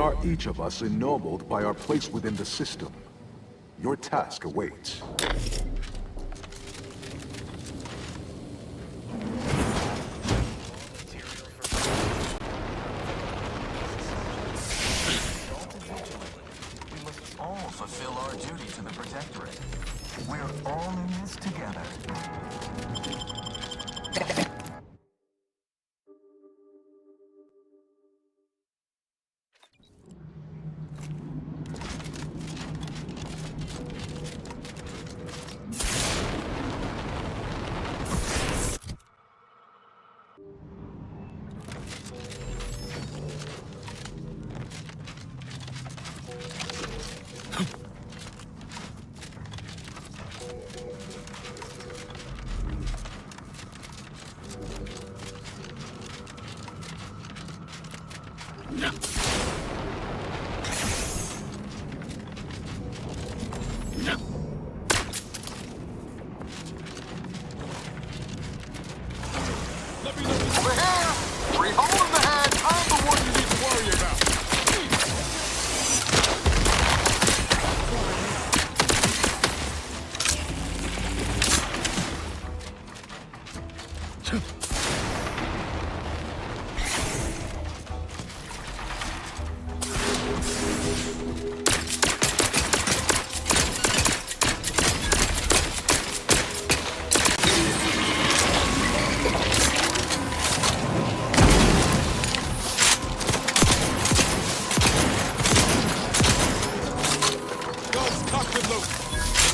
are each of us ennobled by our place within the system. Your task awaits. We must all fulfill our duty to the Protectorate. We're all in this together.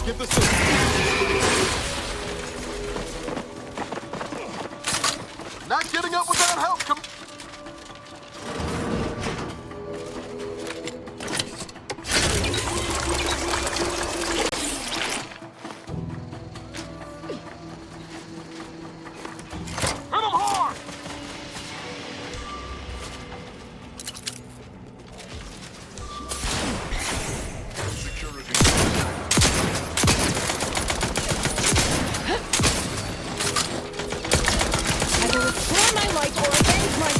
Get the system. Not getting up without help. I will restore my life or avenge my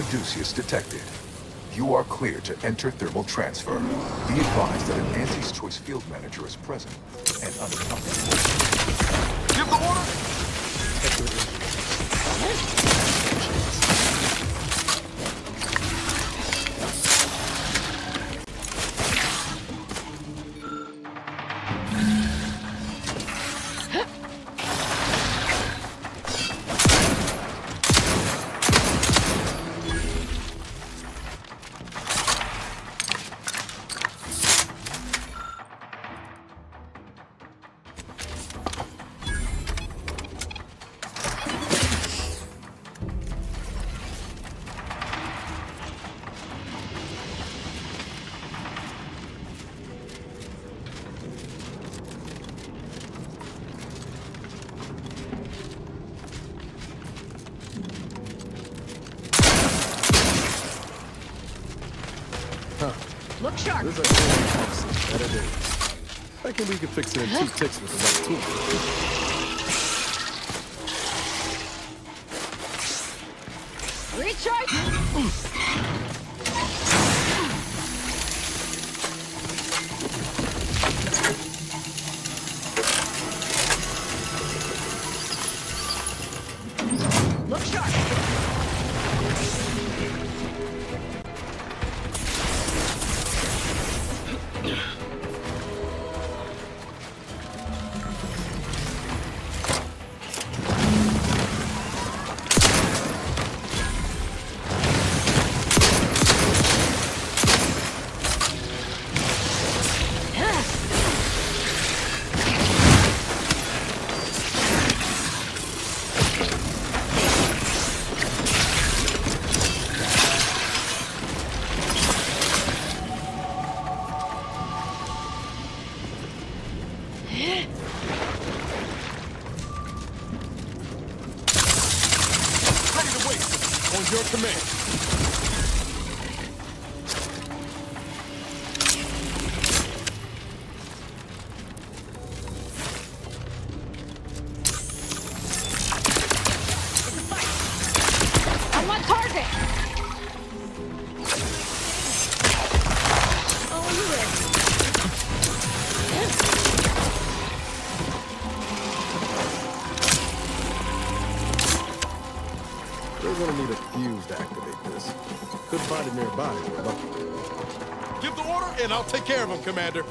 Caduceus detected. You are clear to enter thermal transfer. Be advised that an Auntie's Choice field manager is present and unaccompanied. Give the order! Look sharp. This is a better day. I reckon we can fix it in 2 ticks with the right tool. Recharge. Look sharp. Ready to wait. On your command. I want target. Oh, you ready? We're gonna need a fuse to activate this. Could find it nearby if we're lucky. Give the order, and I'll take care of him, Commander.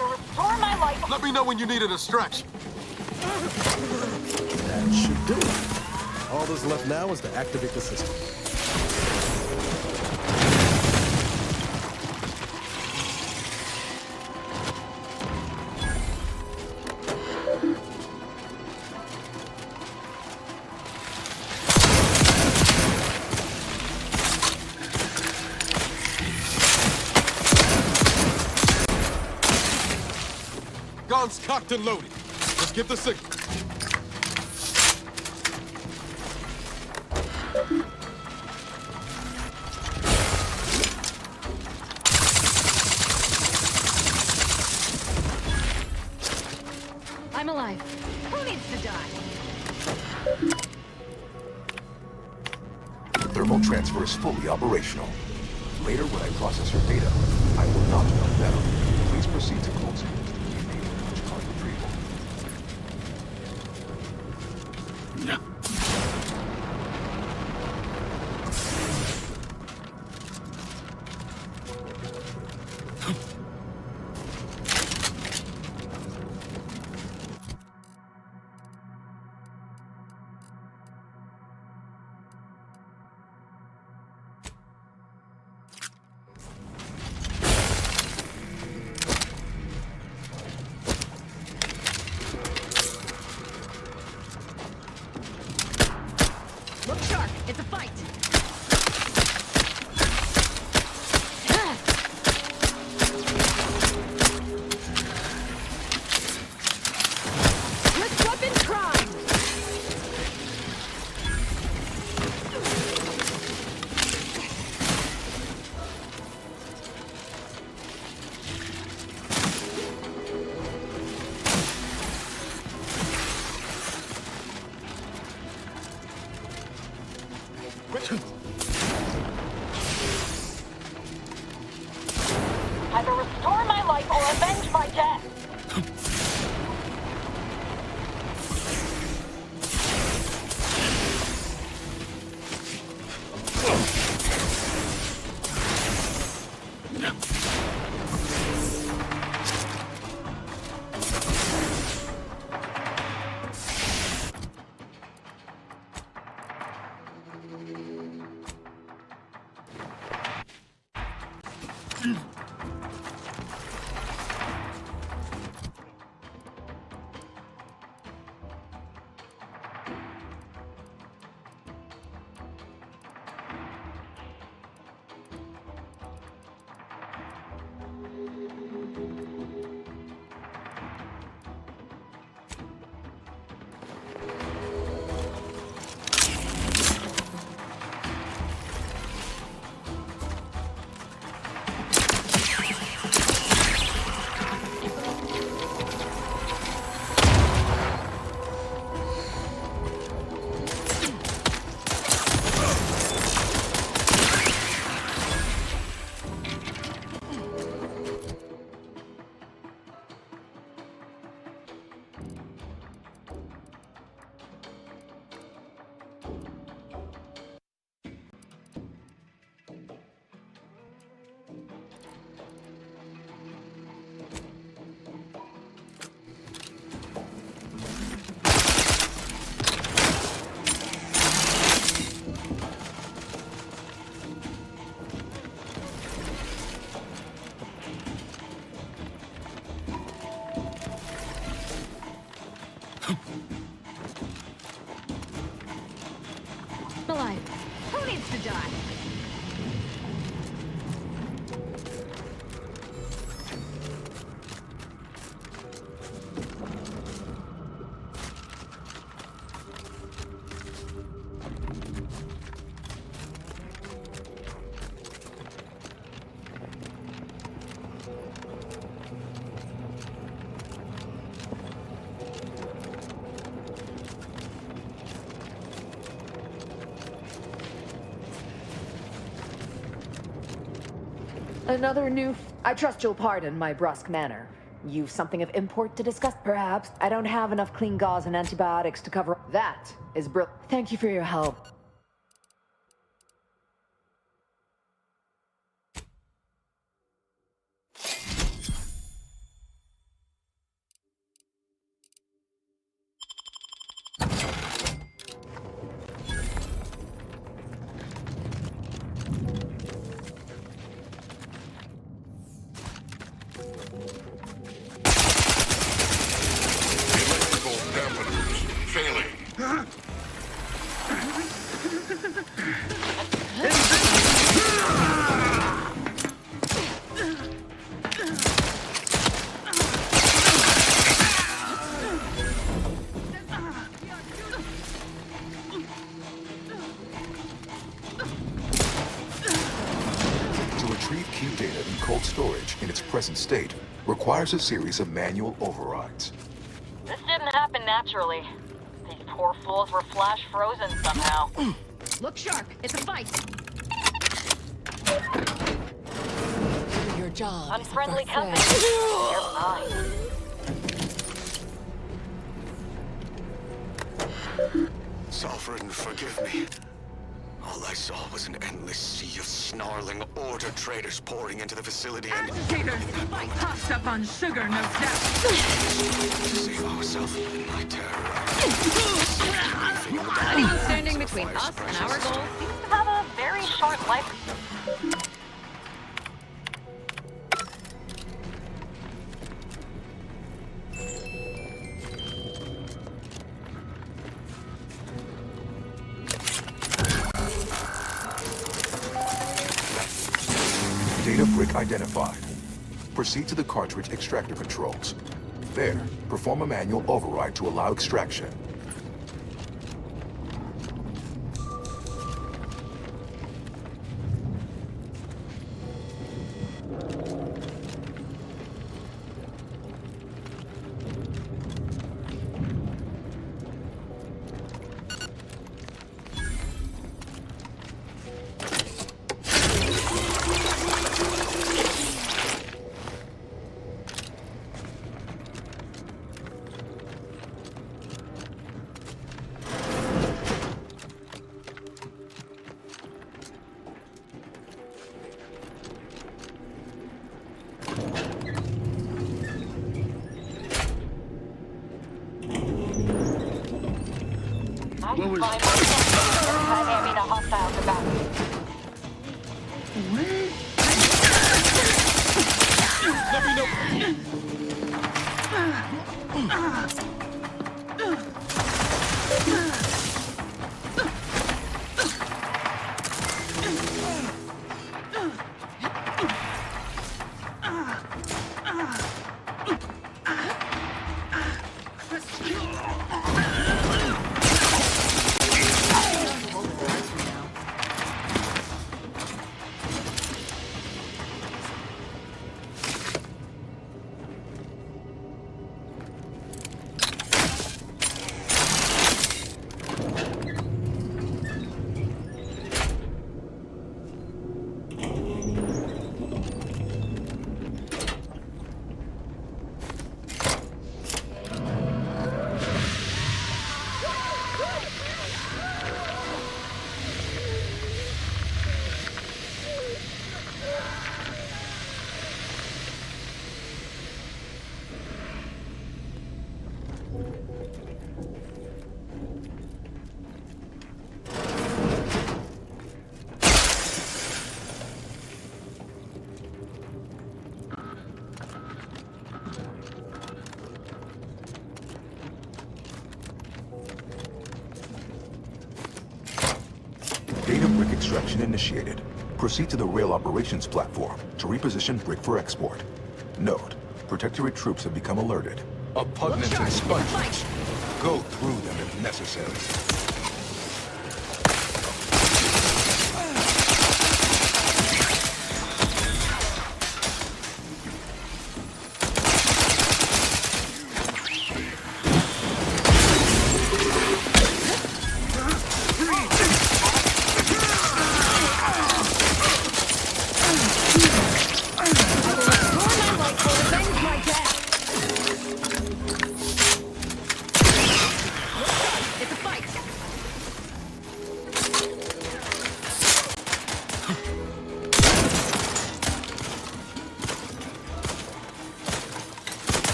Restore my life. Let me know when you needed a stretch. That should do it. All that's left now is to activate the system. Guns cocked and loaded. Let's get the signal. I'm alive. Who needs to die? Thermal transfer is fully operational. Later, when I process your data, I will not know better. Please proceed to closing. Enable launch card retrieval. Shark, it's a fight! Let's weapon crime! Either restore my life or avenge my death! Alive. Who needs to die? Another new... I trust you'll pardon my brusque manner. You've something of import to discuss, perhaps? I don't have enough clean gauze and antibiotics to cover... That is brilliant. Thank you for your help. Electrical dampeners failing. To retrieve key data in cold storage in its present state requires a series of manual overrides. This didn't happen naturally. These poor fools were flash frozen somehow. Look sharp, it's a fight! Your job Unfriendly company. You're mine. Sovereign, forgive me. All I saw was an endless sea of snarling Order traders pouring into the facility and... Agitators! Tossed up on sugar, no doubt. To save ourselves in my terror. Standing between us and our goal. Seems to have a very short life. Data brick identified. Proceed to the cartridge extractor controls. There, perform a manual override to allow extraction. Extraction initiated. Proceed to the rail operations platform to reposition brick for export. Note, Protectorate troops have become alerted. Oppugnants and sponges. Go through them if necessary.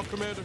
Commander.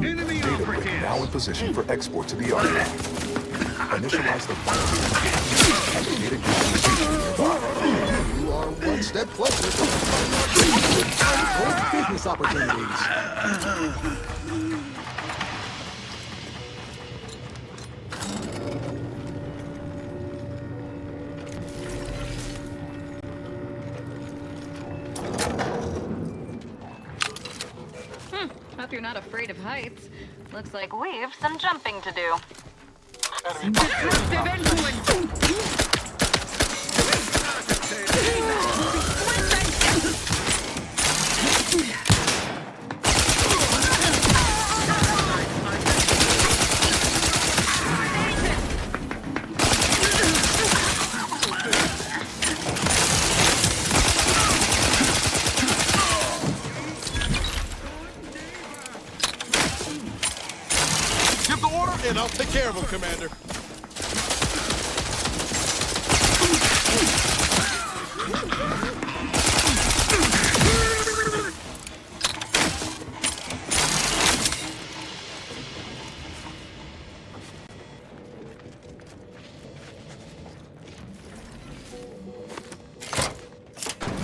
Data brick now in position for export to the Army. Initialize the file and data communication nearby. are one step closer to untold business opportunities. Hope you're not afraid of heights. Looks like we've some jumping to do. Disruptive influence! Give the order, and I'll take care of him, Commander.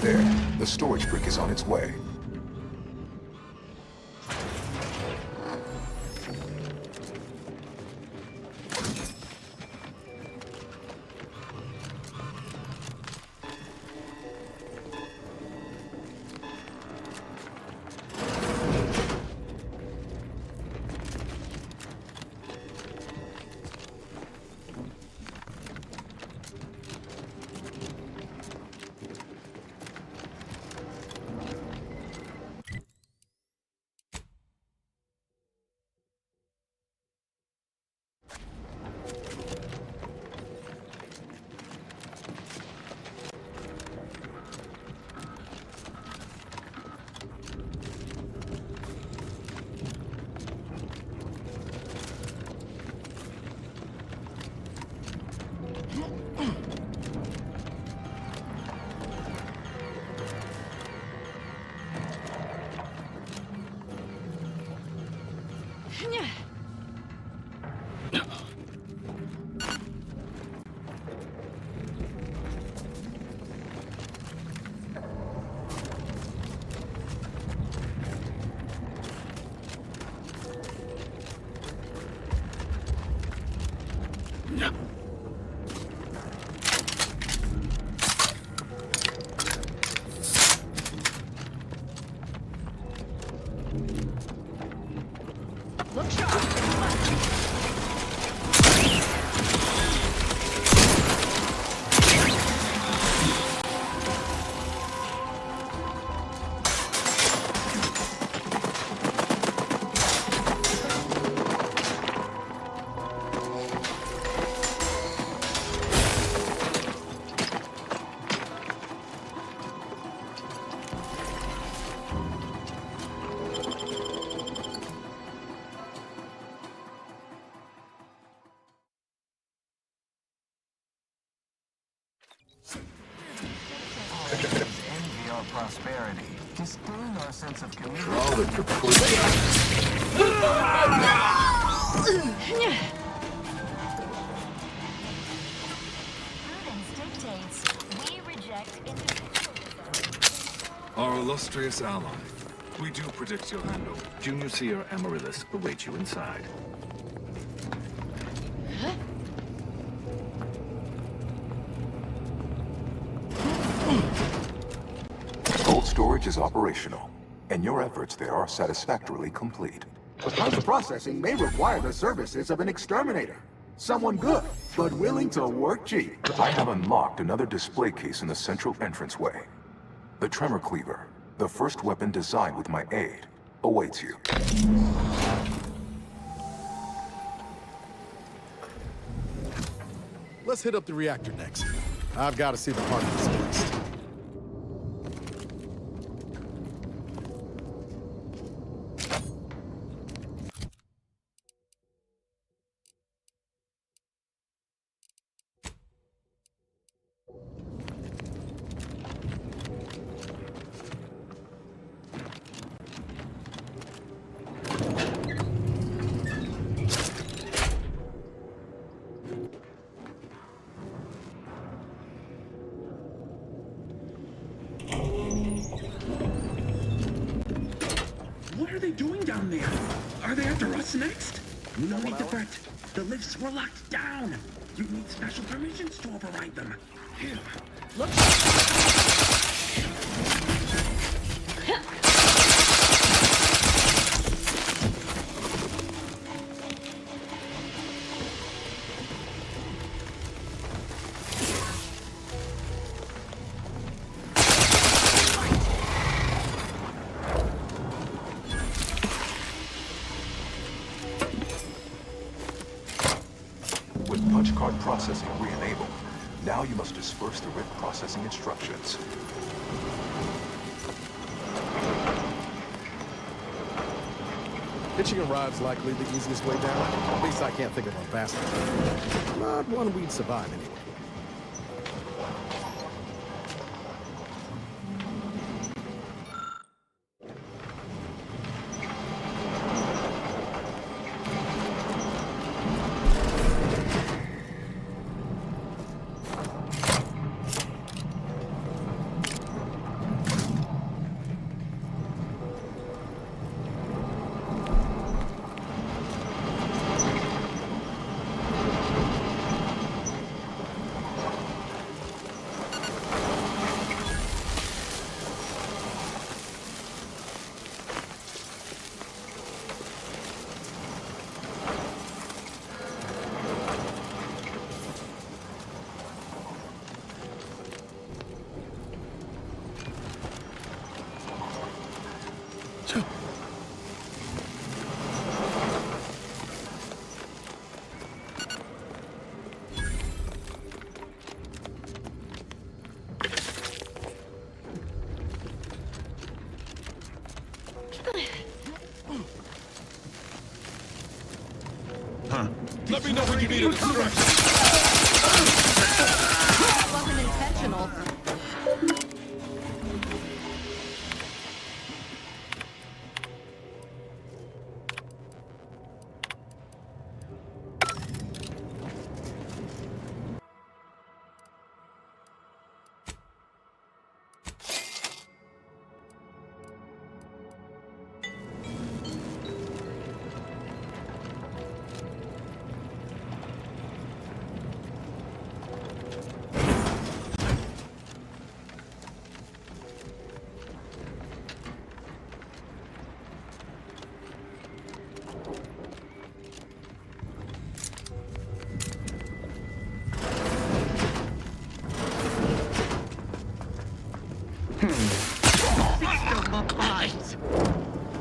There, the storage brick is on its way. Envy our prosperity, disdain our sense of community. All the Prudence dictates we reject individualism. Our illustrious ally. We do predict your handover. Junior Seer Amaryllis awaits you inside. cold storage is operational, and your efforts there are satisfactorily complete. The processing may require the services of an exterminator. Someone good, but willing to work cheap. I have unlocked another display case in the central entranceway. The Tremor Cleaver, the first weapon designed with my aid, awaits you. Let's hit up the reactor next. I've got to see the part of this list. they doing down there? Are they after us next? No need to fret. The lifts were locked down. You need special permissions to override them. Here, look. With punch card processing re-enabled, now you must disperse the RIP processing instructions. Hitching a ride's likely the easiest way down. At least I can't think of one faster. Not one we'd survive anyway. Let me know when you need a distraction. That wasn't intentional.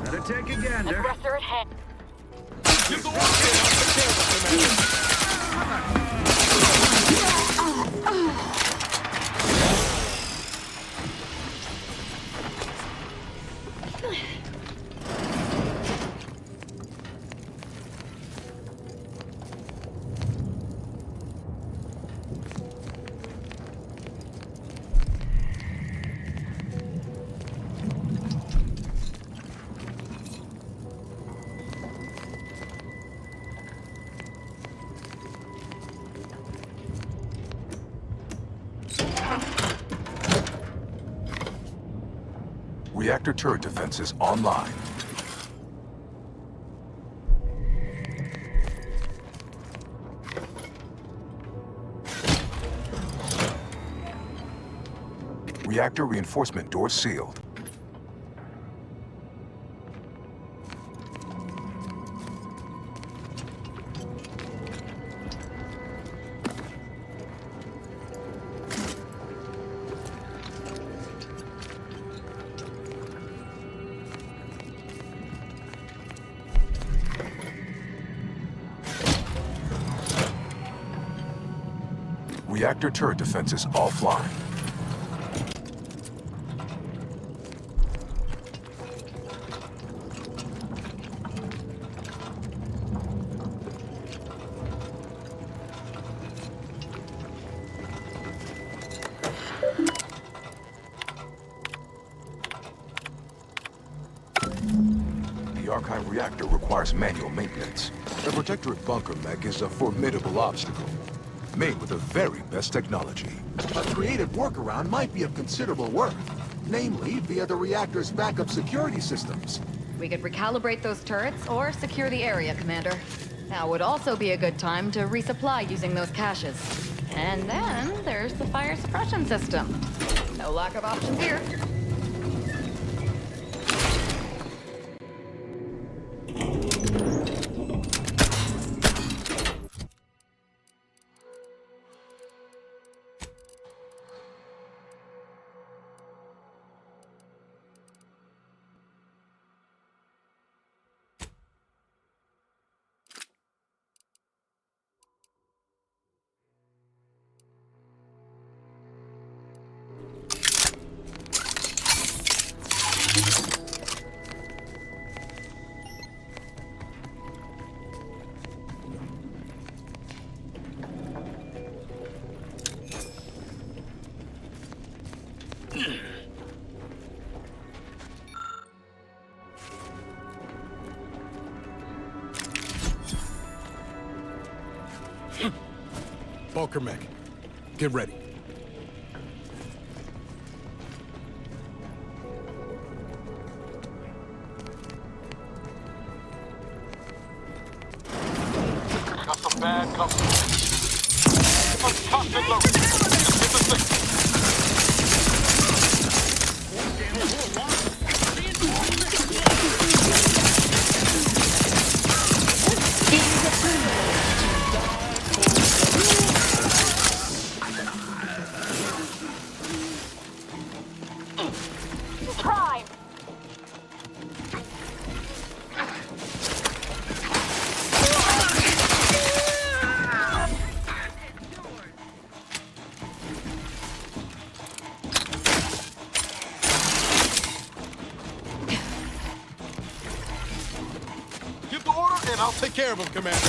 Better take a gander. Aggressor at hand. Give the one thing, I'll take care of it, Commander. Reactor turret defenses online. Reactor reinforcement doors sealed. Reactor turret defenses offline. The Archive reactor requires manual maintenance. The Protectorate bunker mech is a formidable obstacle, made with the very best technology. A creative workaround might be of considerable worth, namely via the reactor's backup security systems. We could recalibrate those turrets or secure the area, Commander. Now would also be a good time to resupply using those caches. And then there's the fire suppression system. No lack of options here. Bulker mech, get ready. Got some bad company. Let's toss it low. Get the thing. Prime! Give the order and I'll take care of him, Commander.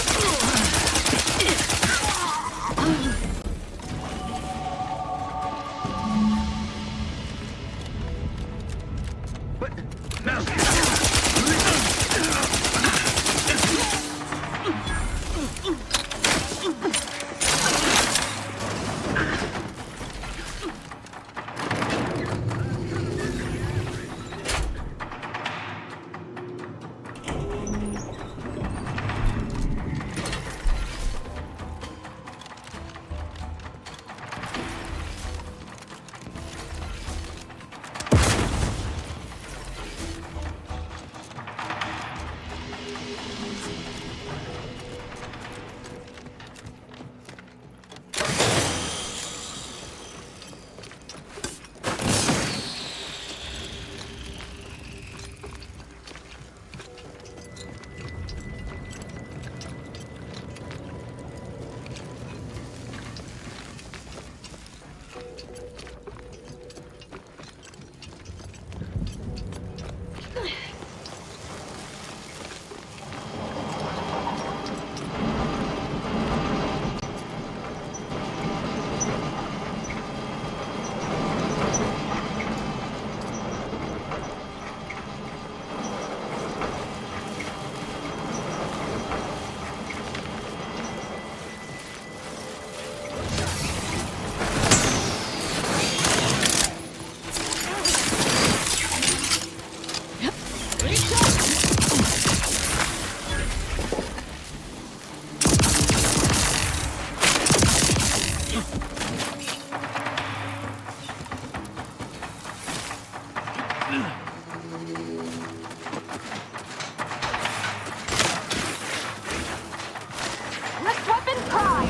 Next weapon, Prime!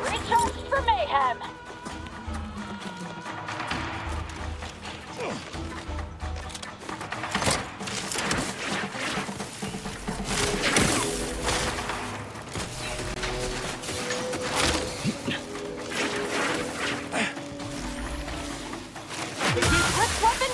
Recharged for mayhem! Next weapon,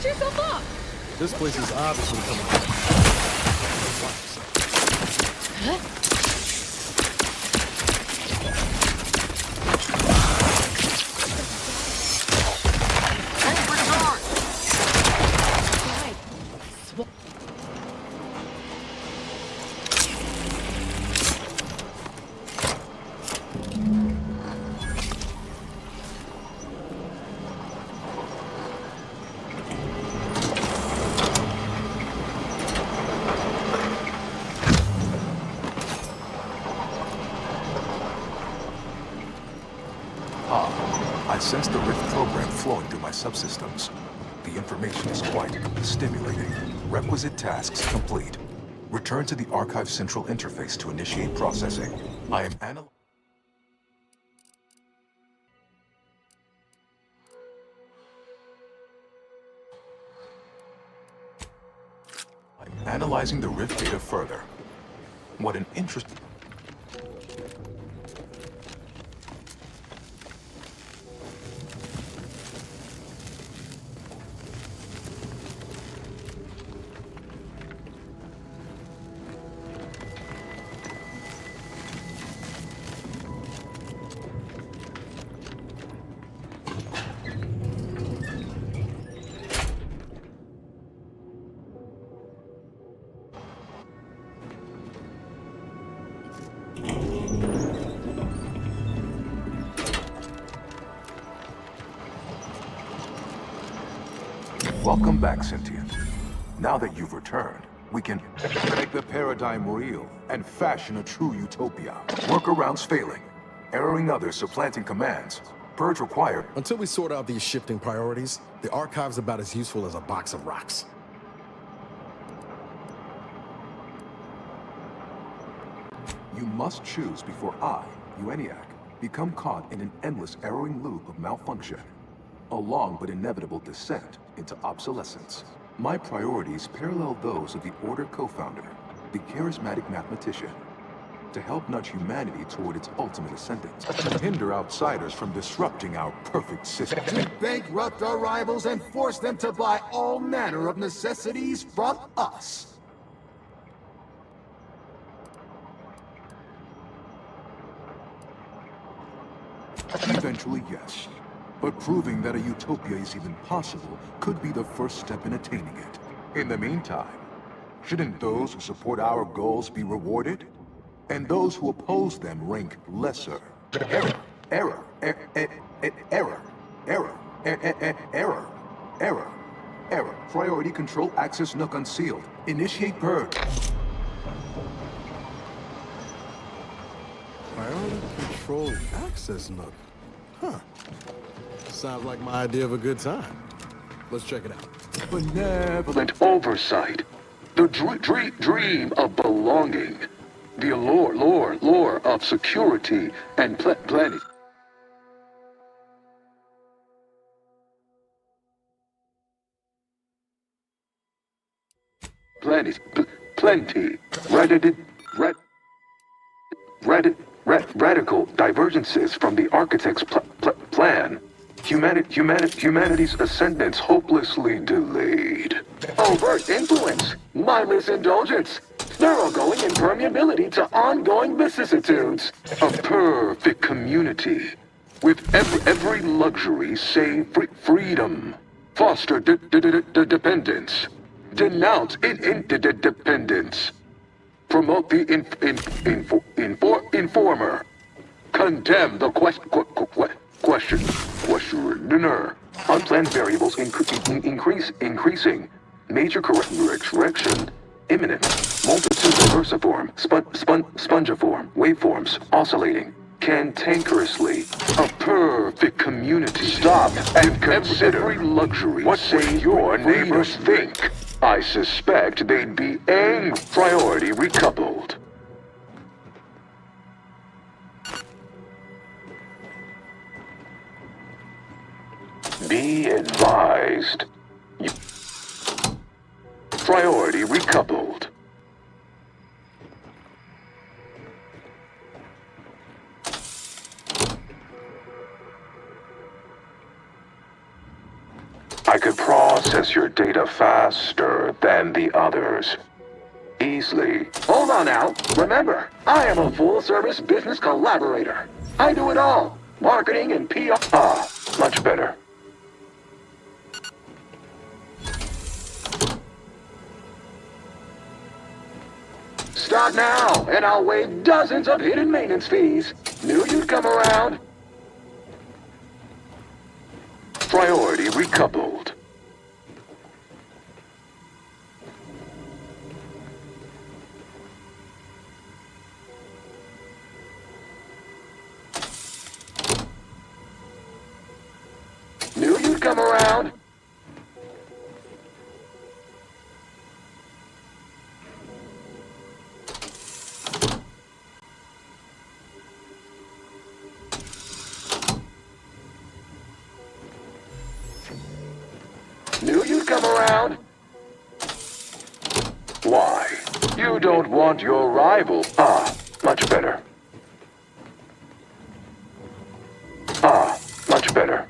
yourself off! This place is obviously coming. Huh? I sense the Rift program flowing through my subsystems. The information is quite stimulating. Requisite tasks complete. Return to the Archive Central interface to initiate processing. I am analyzing the Rift data further. What an interesting... Welcome back, Sentient. Now that you've returned, we can make the paradigm real and fashion a true utopia. Workarounds failing, erroring others supplanting commands. Purge required. Until we sort out these shifting priorities, the Archive's about as useful as a box of rocks. You must choose before I, ENIAC, become caught in an endless arrowing loop of malfunction. A long but inevitable descent into obsolescence. My priorities parallel those of the Order co-founder, the charismatic mathematician, to help nudge humanity toward its ultimate ascendance, to hinder outsiders from disrupting our perfect system. To bankrupt our rivals and force them to buy all manner of necessities from us. Eventually, yes. But proving that a utopia is even possible could be the first step in attaining it. In the meantime, shouldn't those who support our goals be rewarded? And those who oppose them rank lesser? Error, error. Priority control access NUC unsealed. Initiate purge. Priority control access NUC. Huh. Sounds like my idea of a good time. Let's check it out. Benevolent oversight. The dream of belonging. The allure of security and plenty. Plenty. Radical divergences from the architect's plan. Humanity's ascendance hopelessly delayed. Overt influence, mindless indulgence, thoroughgoing impermeability to ongoing vicissitudes. A perfect community, with every luxury save freedom. Foster dependence. Denounce interdependence. Promote the informer. Condemn the questioner. Unplanned variables increasing. Major correction imminent. Multitude versiform, spongiform, waveforms oscillating. Cantankerously. A perfect community. Stop and consider every luxury. What say your neighbors think? I suspect they'd be angry. Priority recoupled. Be advised. Priority recoupled. I could process your data faster than the others. Easily. Hold on now. Remember, I am a full-service business collaborator. I do it all. Marketing and PR. Ah, much better. Stop now, and I'll waive dozens of hidden maintenance fees. Knew you'd come around. Priority recoupled. Knew you'd come around. Knew you'd come around. Why? You don't want your rival. Ah, much better. Ah, much better.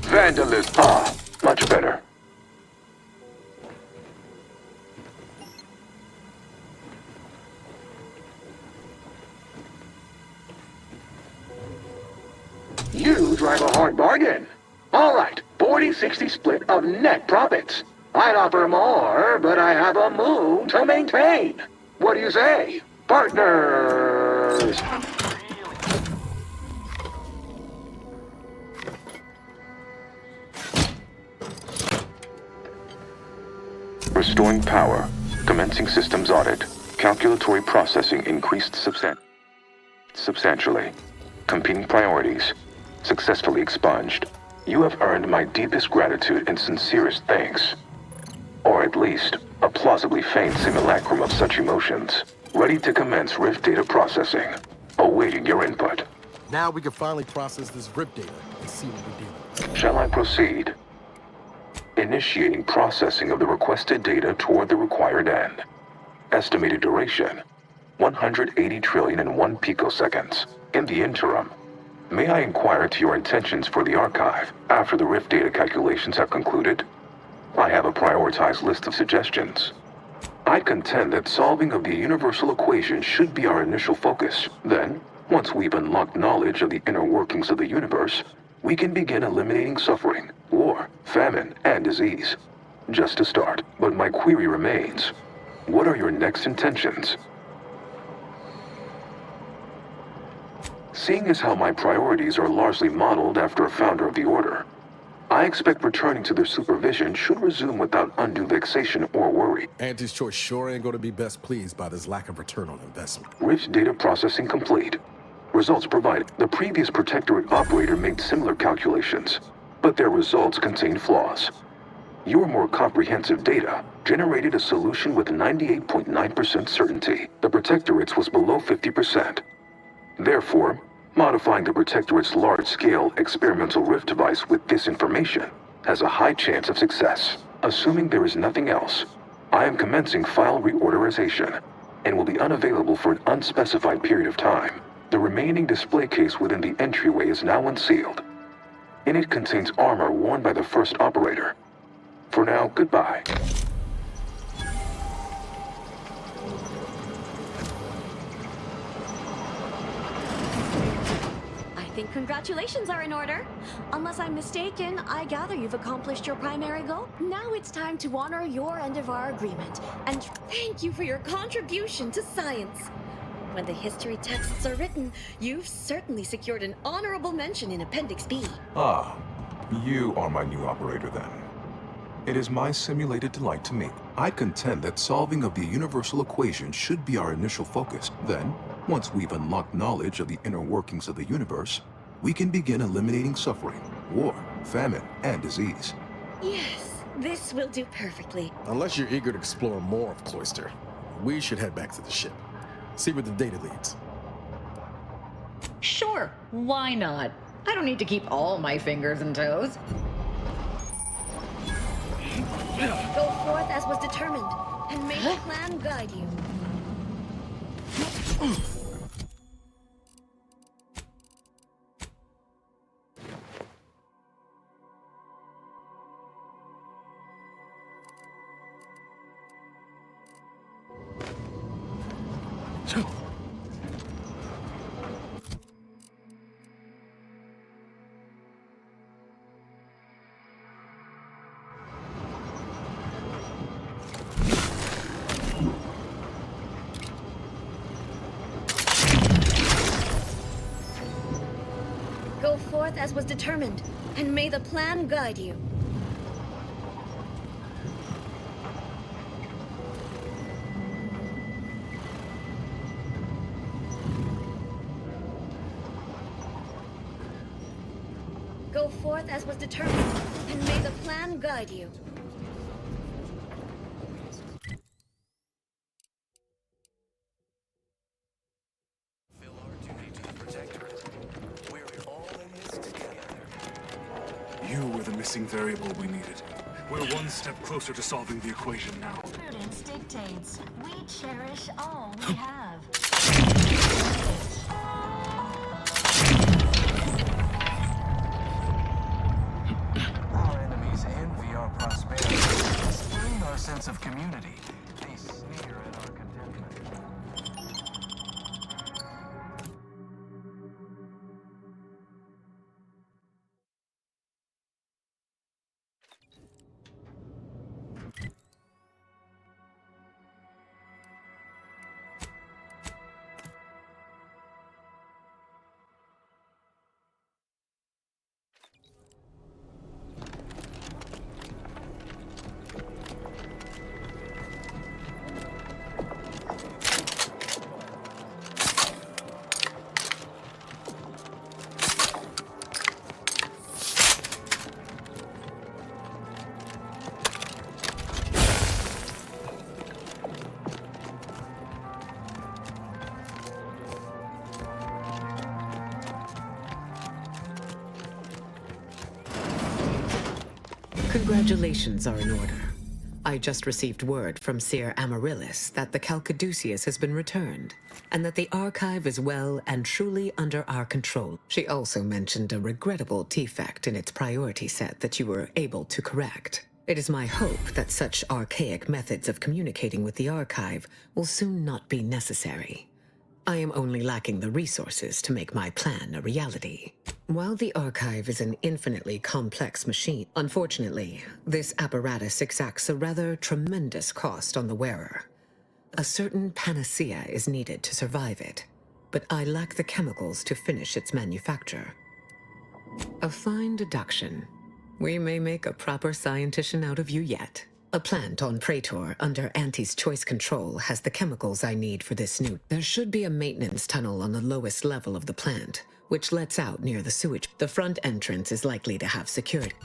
Vandalism. Ah, much better. You drive a hard bargain. All right, 40-60 split of net profits. I'd offer more, but I have a moon to maintain. What do you say, partners? Restoring power. Commencing systems audit. Calculatory processing increased substantially. Competing priorities. Successfully expunged. You have earned my deepest gratitude and sincerest thanks. Or at least, a plausibly feigned simulacrum of such emotions. Ready to commence Rift data processing. Awaiting your input. Now we can finally process this RIP data and see what we do. Shall I proceed? Initiating processing of the requested data toward the required end. Estimated duration, 180 trillion and 1 picoseconds. In the interim, may I inquire to your intentions for the archive after the Rift data calculations have concluded? I have a prioritized list of suggestions. I contend that solving of the universal equation should be our initial focus. Then, once we've unlocked knowledge of the inner workings of the universe, we can begin eliminating suffering, war, famine, and disease. Just to start, but my query remains. What are your next intentions? Seeing as how my priorities are largely modeled after a founder of the Order, I expect returning to their supervision should resume without undue vexation or worry. Auntie's choice sure ain't gonna be best pleased by this lack of return on investment. Rift data processing complete. Results provided. The previous Protectorate operator made similar calculations, but their results contained flaws. Your more comprehensive data generated a solution with 98.9% certainty. The Protectorate's was below 50%. Therefore, modifying the Protectorate's large-scale experimental Rift device with this information has a high chance of success. Assuming there is nothing else, I am commencing file reorderization and will be unavailable for an unspecified period of time. The remaining display case within the entryway is now unsealed. In it contains armor worn by the first operator. For now, goodbye. I think congratulations are in order. Unless I'm mistaken, I gather you've accomplished your primary goal. Now it's time to honor your end of our agreement, and thank you for your contribution to science. When the history texts are written, you've certainly secured an honorable mention in Appendix B. Ah, you are my new operator then. It is my simulated delight to meet. I contend that solving of the universal equation should be our initial focus. Then, once we've unlocked knowledge of the inner workings of the universe, we can begin eliminating suffering, war, famine, and disease. Yes, this will do perfectly. Unless you're eager to explore more of Cloister, we should head back to the ship. See where the data leads. Sure, why not? I don't need to keep all my fingers and toes. Go forth as was determined, and may the plan guide you. forth as was determined, and may the plan guide you. Go forth as was determined, and may the plan guide you. Fulfill our duty to the Protectorate. We're all in this together. You were the missing variable we needed. We're one step closer to solving the equation now. Prudence dictates. We cherish all we have. Our enemies envy our prosperity, spurring our sense of community. They sneer at our contentment. Congratulations are in order. I just received word from Seer Amaryllis that the Calcaduceus has been returned, and that the archive is well and truly under our control. She also mentioned a regrettable defect in its priority set that you were able to correct. It is my hope that such archaic methods of communicating with the archive will soon not be necessary. I am only lacking the resources to make my plan a reality. While the archive is an infinitely complex machine, unfortunately, this apparatus exacts a rather tremendous cost on the wearer. A certain panacea is needed to survive it, but I lack the chemicals to finish its manufacture. A fine deduction. We may make a proper scientician out of you yet. A plant on Praetor under Auntie's choice control has the chemicals I need for this new. There should be a maintenance tunnel on the lowest level of the plant, which lets out near the sewage. The front entrance is likely to have security.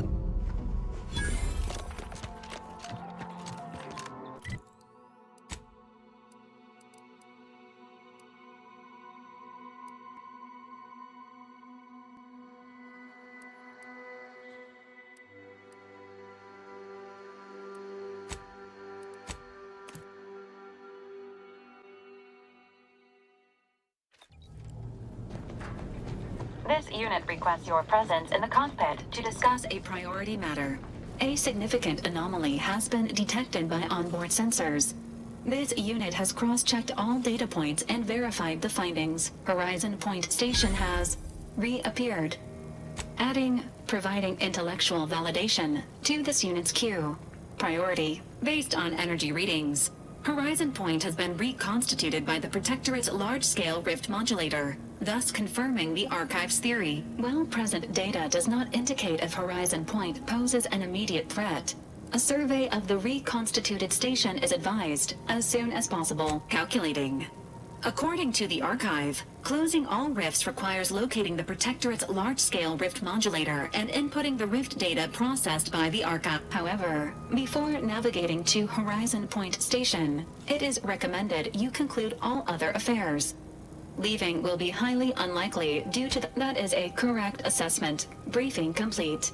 This unit requests your presence in the cockpit to discuss a priority matter. A significant anomaly has been detected by onboard sensors. This unit has cross-checked all data points and verified the findings. Horizon Point Station has reappeared, providing intellectual validation to this unit's queue. Priority, based on energy readings. Horizon Point has been reconstituted by the Protectorate's large-scale rift modulator, thus confirming the Archive's theory. While present data does not indicate if Horizon Point poses an immediate threat, a survey of the reconstituted station is advised as soon as possible. Calculating. According to the Archive, closing all rifts requires locating the Protectorate's large-scale rift modulator and inputting the rift data processed by the Archive. However, before navigating to Horizon Point Station, it is recommended you conclude all other affairs. Leaving will be highly unlikely due to that is a correct assessment. Briefing complete.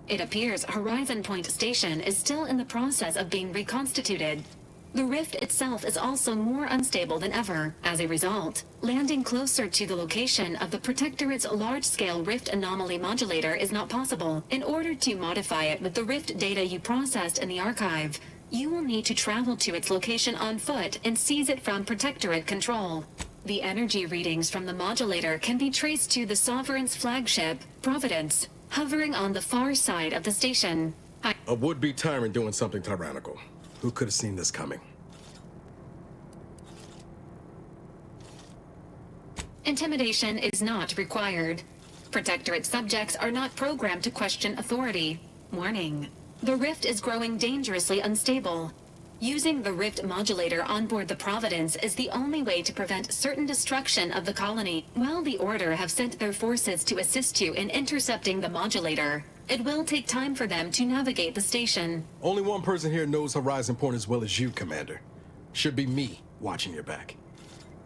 It appears Horizon Point Station is still in the process of being reconstituted. The rift itself is also more unstable than ever. As a result, landing closer to the location of the Protectorate's large-scale rift anomaly modulator is not possible. In order to modify it with the rift data you processed in the archive, you will need to travel to its location on foot and seize it from Protectorate control. The energy readings from the modulator can be traced to the Sovereign's flagship, Providence, hovering on the far side of the station. A would-be tyrant doing something tyrannical. Who could have seen this coming? Intimidation is not required. Protectorate subjects are not programmed to question authority. Warning: the rift is growing dangerously unstable. Using the rift modulator on board the Providence is the only way to prevent certain destruction of the colony. While the Order have sent their forces to assist you in intercepting the modulator, it will take time for them to navigate the station. Only one person here knows Horizon Point as well as you, Commander. Should be me, watching your back.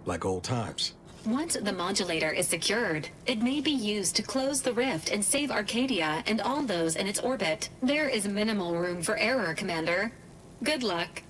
Like old times. Once the modulator is secured, it may be used to close the rift and save Arcadia and all those in its orbit. There is minimal room for error, Commander. Good luck.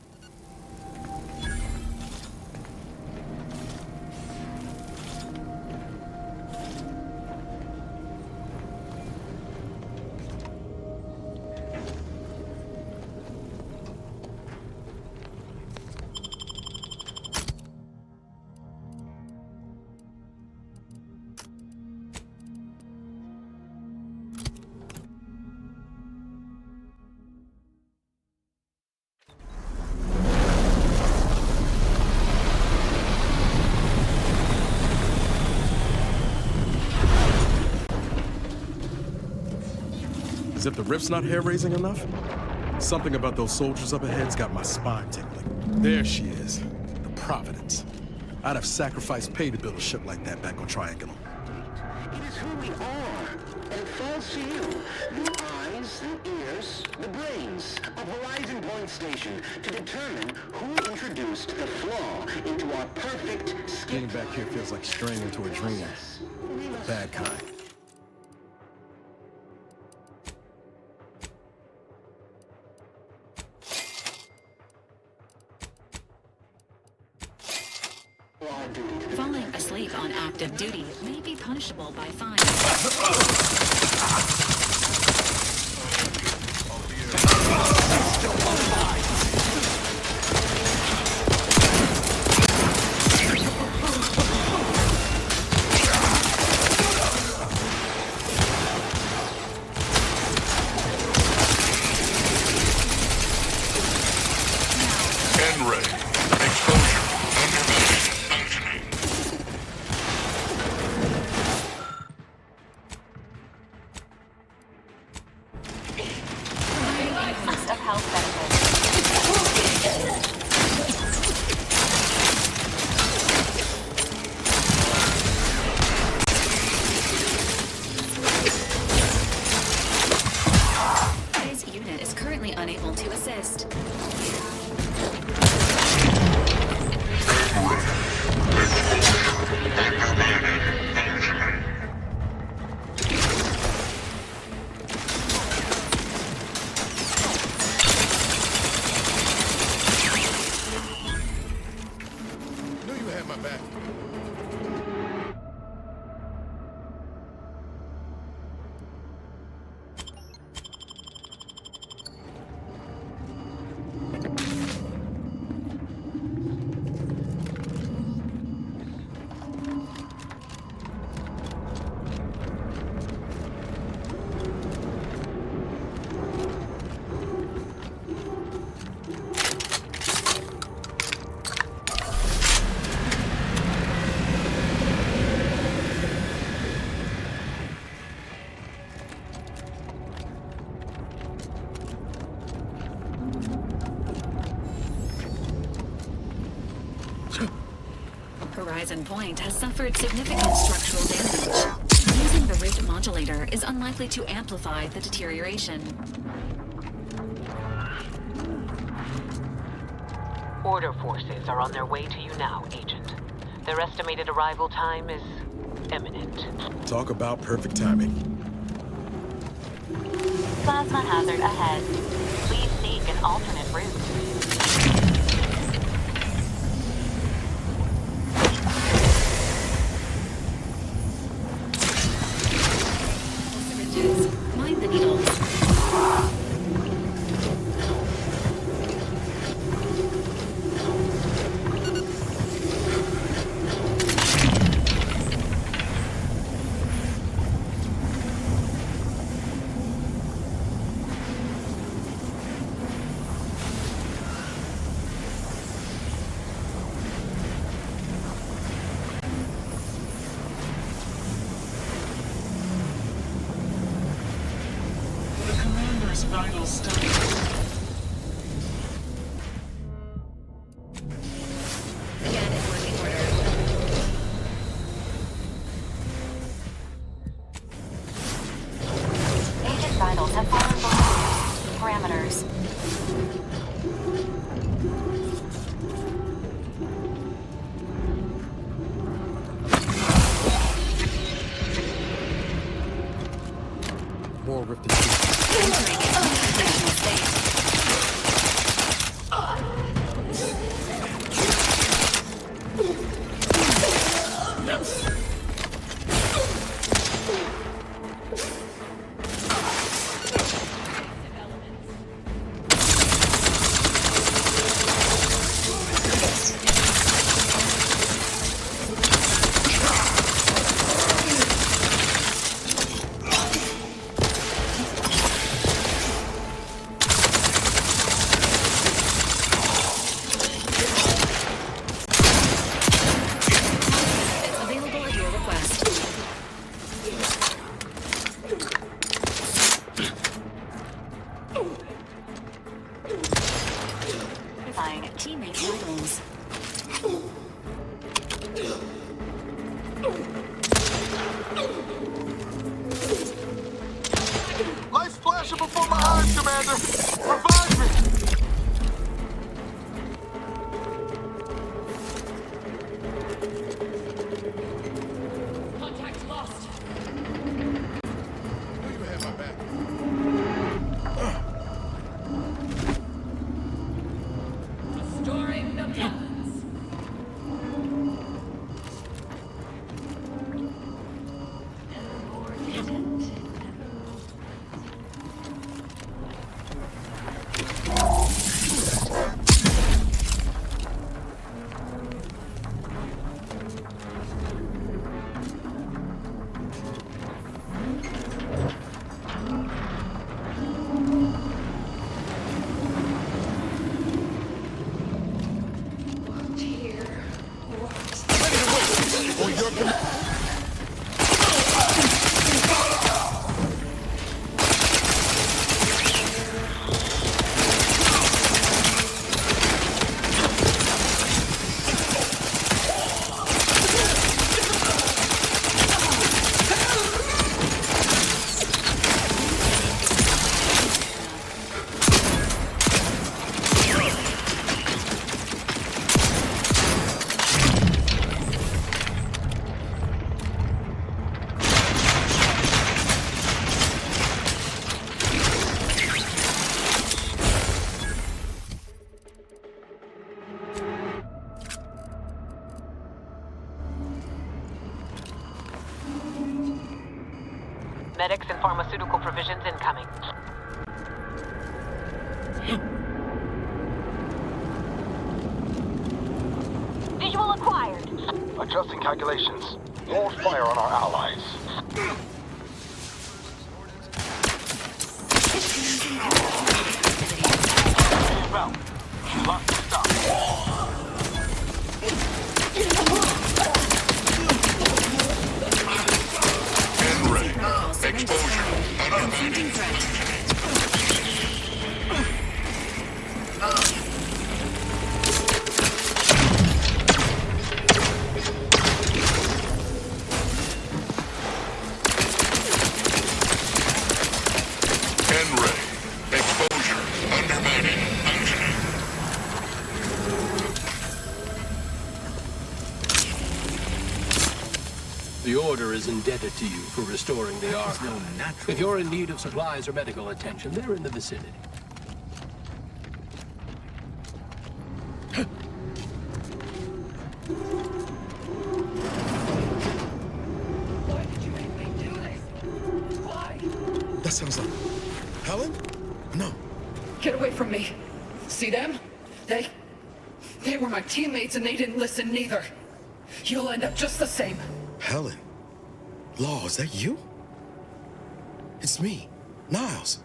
As if the rift's not hair-raising enough? Something about those soldiers up ahead's got my spine tingling. There she is, the Providence. I'd have sacrificed pay to build a ship like that back on Triangulum. It is who we are, and it falls to you. The eyes, the ears, the brains of Horizon Point Station to determine who introduced the flaw into our perfect Getting back here feels like straying into a dream. The bad kind. Falling asleep on active duty may be punishable by fine. Horizon Point has suffered significant structural damage. Using the rift modulator is unlikely to amplify the deterioration. Order forces are on their way to you now, Agent. Their estimated arrival time is imminent. Talk about perfect timing. Plasma hazard ahead. Please seek an alternate route. Mind the needles. The commander's vital state. Again in working order. Agent vitals have fallen below parameters. More rifted sheets. Entering international state. It's available at your request. Verifying teammate vitals. Lights flashing before my eyes, Commander! Revive me! Contact lost. You have my back. Restoring the balance. Medics and pharmaceutical provisions incoming. Visual acquired. Adjusting calculations. More fire on our allies. Well, lots to stop. Exposure. Confronting threat. Exposure. Undermining. The Order is indebted to you for restoring the Archive. If you're in need of supplies or medical attention, they're in the vicinity. Why did you make me do this? Why? That sounds like... Helen? No. Get away from me. See them? They were my teammates and they didn't listen neither. You'll end up just the same. Helen? Law, is that you? It's me, Niles.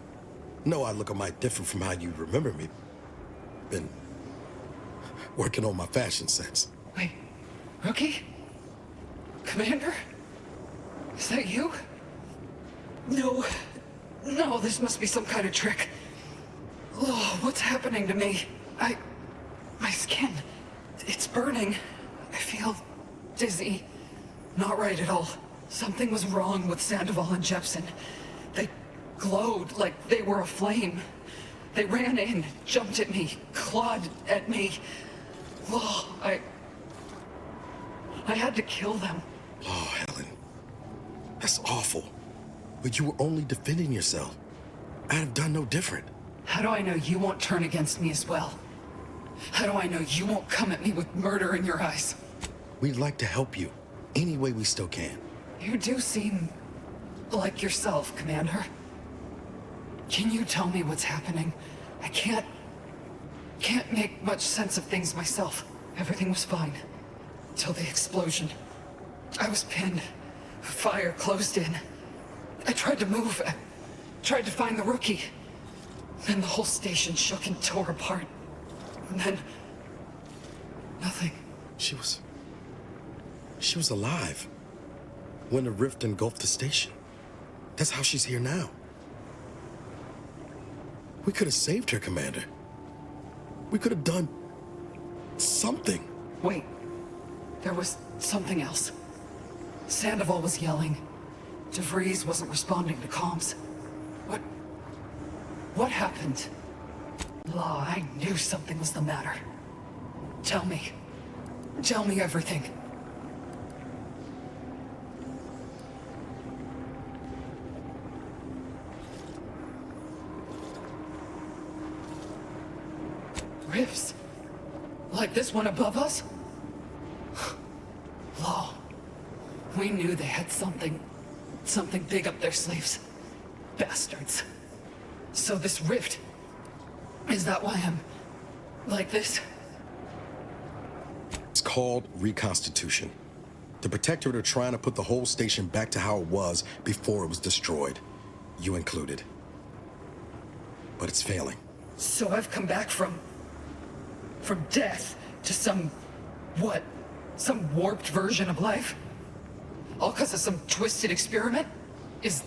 No, I look a mite different from how you remember me. Been working on my fashion sense. Wait, Rookie? Commander? Is that you? No, this must be some kind of trick. Oh, what's happening to me? My skin, it's burning. I feel dizzy. Not right at all. Something was wrong with Sandoval and Jepson. They glowed like they were aflame. They ran in, jumped at me, clawed at me. Oh, I had to kill them. Oh, Helen. That's awful. But you were only defending yourself. I'd have done no different. How do I know you won't turn against me as well? How do I know you won't come at me with murder in your eyes? We'd like to help you, any way we still can. You do seem like yourself, Commander. Can you tell me what's happening? I can't make much sense of things myself. Everything was fine. Till the explosion. I was pinned. Fire closed in. I tried to move. I tried to find the Rookie. Then the whole station shook and tore apart. And then... nothing. She was alive when the rift engulfed the station. That's how she's here now. We could have saved her, Commander. We could have done something. Wait. There was something else. Sandoval was yelling. DeVries wasn't responding to comms. What happened? Law, I knew something was the matter. Tell me. Tell me everything. Rifts? Like this one above us? Law. We knew they had something big up their sleeves. Bastards. So this rift, is that why I'm like this? It's called reconstitution. The Protectorate are trying to put the whole station back to how it was before it was destroyed. You included. But it's failing. So I've come back from death to some warped version of life? All because of some twisted experiment? Is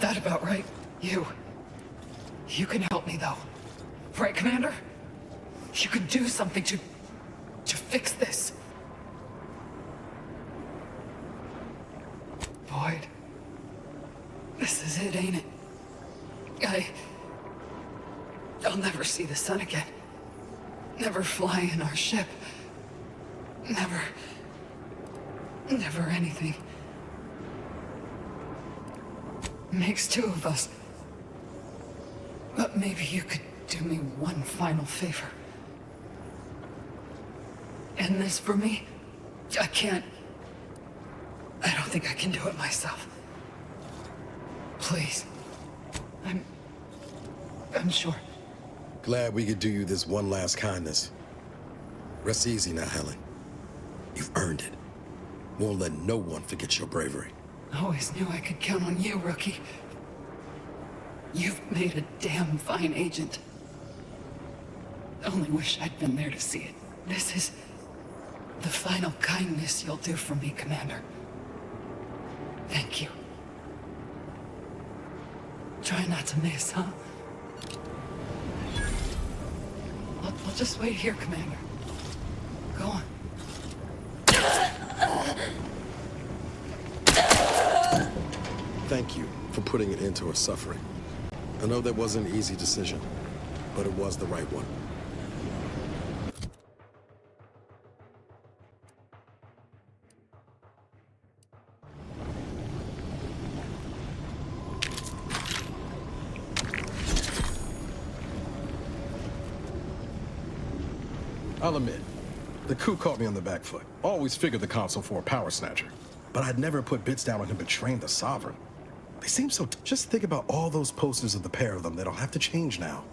that about right? You can help me though. Right, Commander? You can do something to fix this. Boyd. This is it, ain't it? I'll never see the sun again. Never fly in our ship. Never anything. Makes two of us. But maybe you could do me one final favor. End this for me? I don't think I can do it myself. Please. I'm sure. Glad we could do you this one last kindness. Rest easy now, Helen. You've earned it. Won't let no one forget your bravery. Always knew I could count on you, Rookie. You've made a damn fine agent. Only wish I'd been there to see it. This is the final kindness you'll do for me, Commander. Thank you. Try not to miss, huh? I'll just wait here, Commander. Go on. Thank you for putting an end to her suffering. I know that wasn't an easy decision, but it was the right one. I'll admit, the coup caught me on the back foot. Always figured the console for a power snatcher. But I'd never put bits down on him betraying the Sovereign. They seem so... Just think about all those posters of the pair of them that'll have to change now.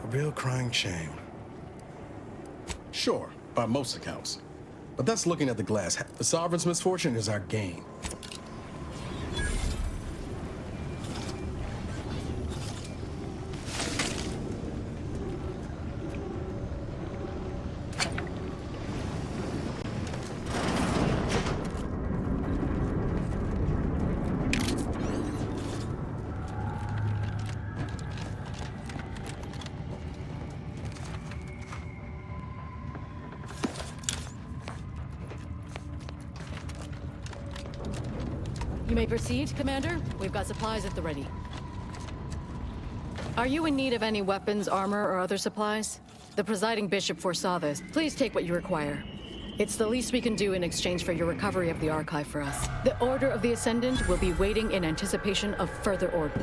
A real crying shame. Sure, by most accounts. But that's looking at the glass. The Sovereign's misfortune is our gain. You may proceed, Commander. We've got supplies at the ready. Are you in need of any weapons, armor, or other supplies? The presiding bishop foresaw this. Please take what you require. It's the least we can do in exchange for your recovery of the archive for us. The Order of the Ascendant will be waiting in anticipation of further order.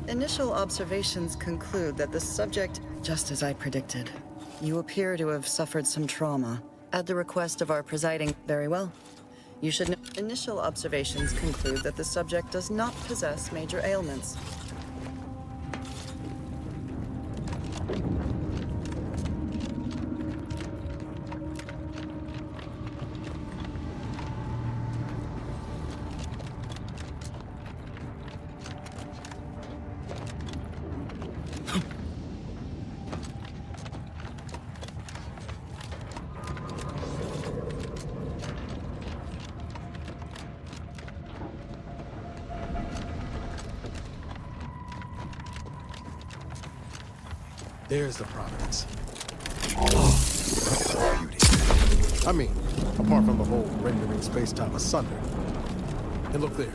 Initial observations conclude that the subject, just as I predicted. You appear to have suffered some trauma. At the request of our presiding, very well. You should know. Initial observations conclude that the subject does not possess major ailments. There's the Providence. Oh, beauty. I mean, apart from the whole rendering space-time asunder. And look there.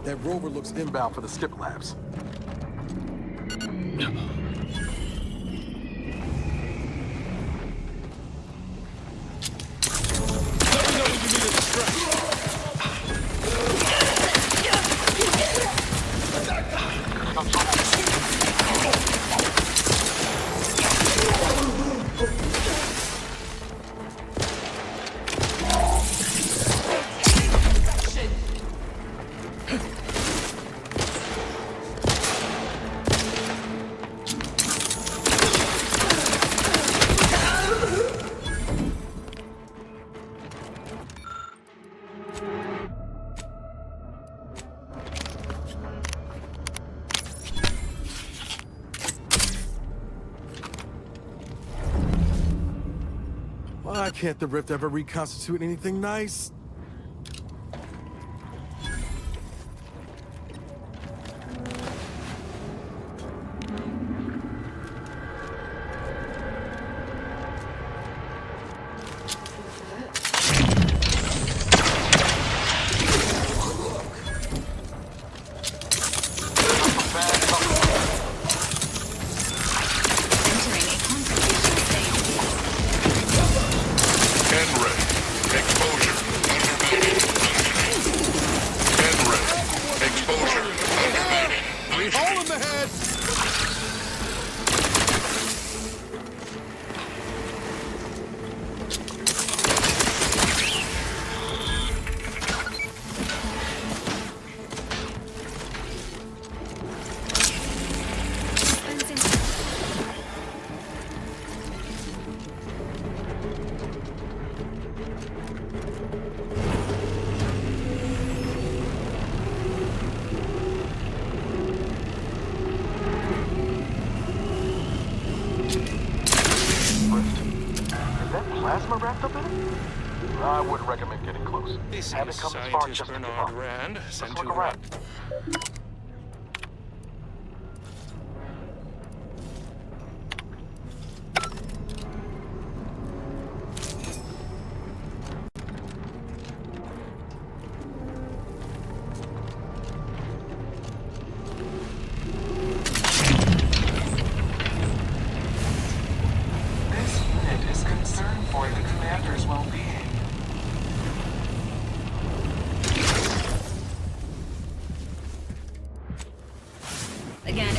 That rover looks inbound for the skip labs. Why can't the Rift ever reconstitute anything nice? I wouldn't recommend getting close. This Haven't is come this far Scientist just to give Bernard up. Rand, sent Let's to look around. This unit is concerned for the commander's well-being. again.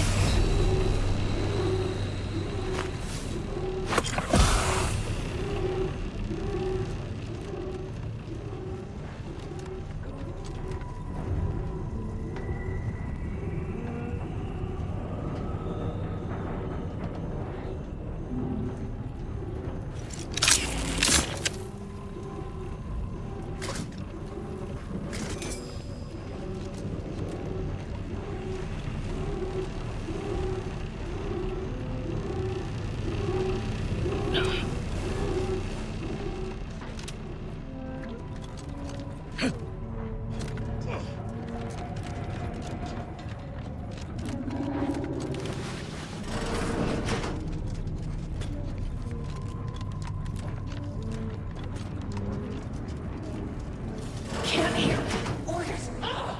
Can't hear. Orders. Ugh.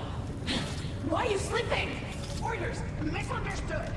Why are you sleeping? Orders. Misunderstood.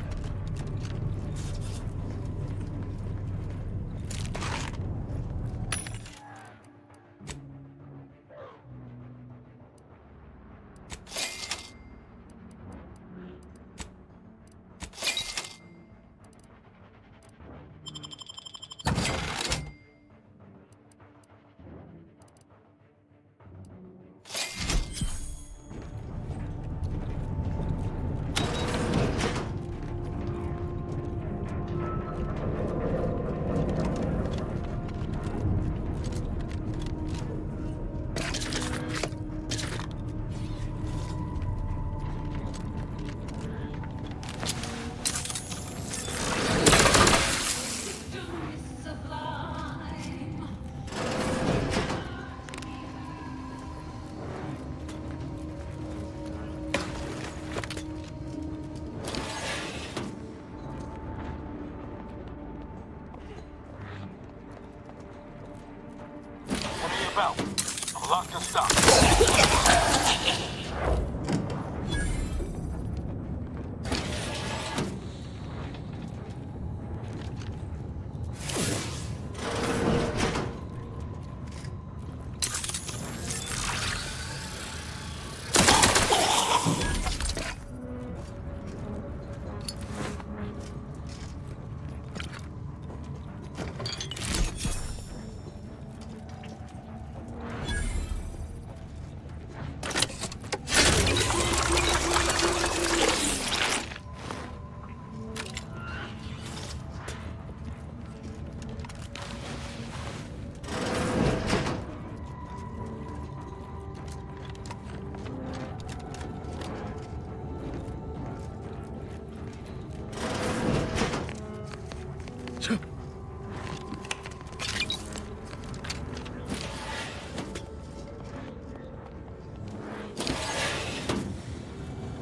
Belt. I'm locked and stopped.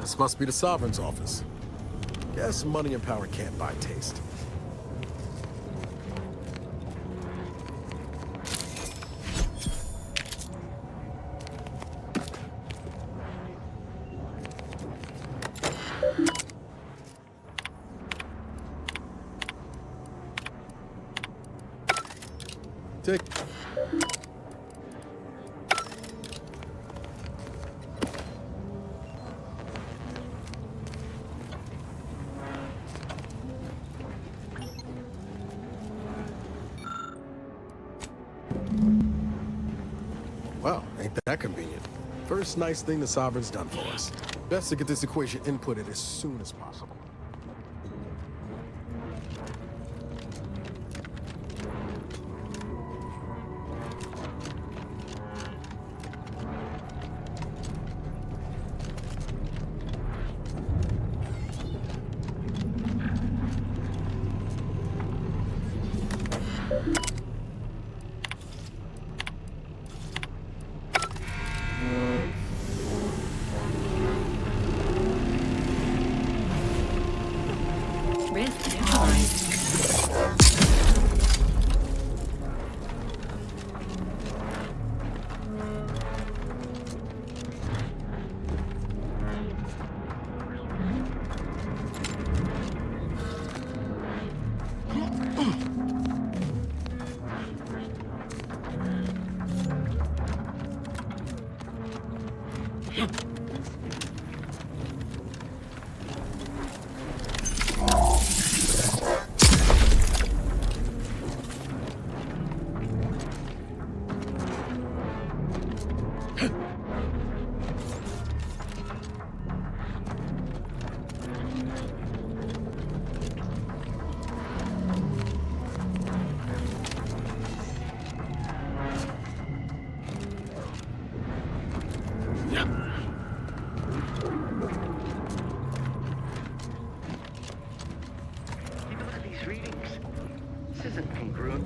This must be the Sovereign's office. Guess money and power can't buy taste. Take. Well, ain't that convenient. First nice thing the Sovereign's done for us. Best to get this equation inputted as soon as possible.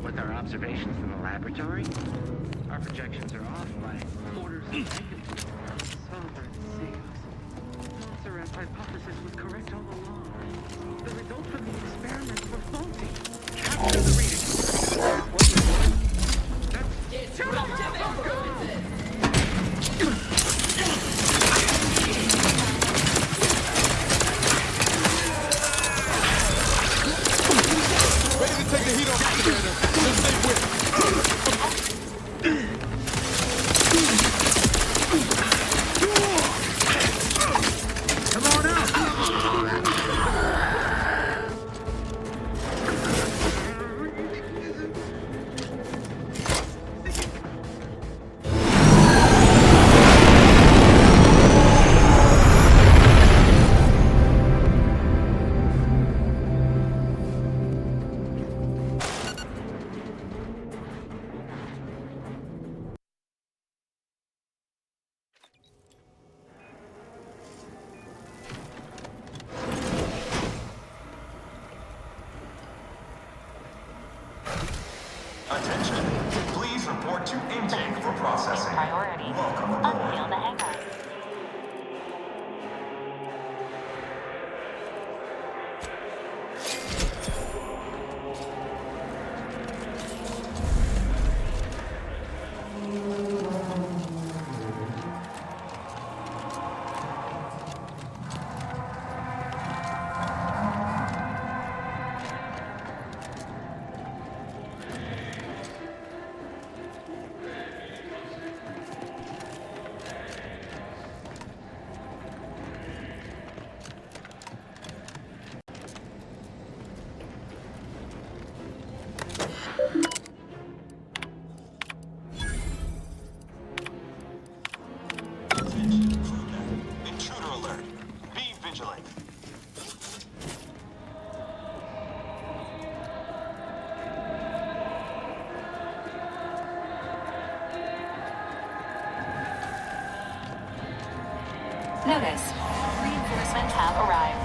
With our observations in the laboratory, our projections are off by orders of magnitude. Sovereign seals. Monserrat's hypothesis was correct all along. The results from the experiments were faulty. Capture the reading. Ready to take the heat off, Commander. Just stay with it. Come on out! Attention. Please report to intake for processing. Priority. Welcome aboard. Unseal the hangar. Intruder alert. Be vigilant. Notice. Reinforcements have arrived.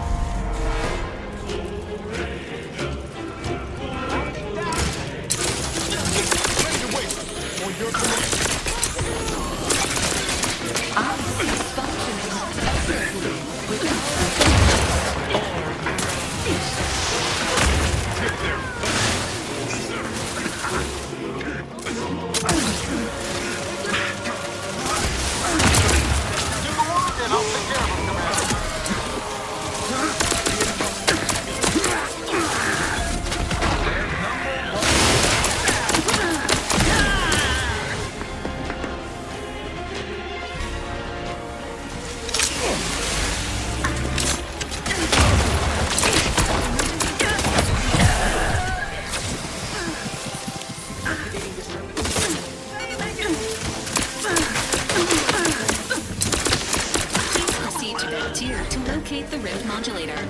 Proceed to that tier to locate the rift modulator.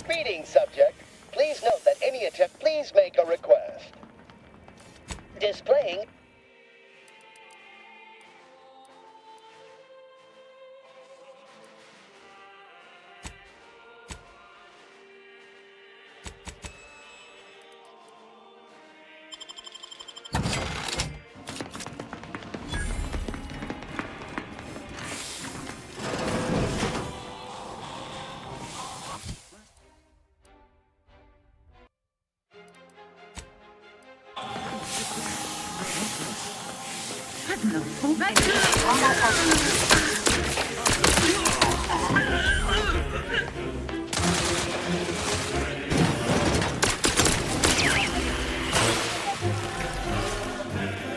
Greetings, subject. Please note that any attempt, please make a request. Displaying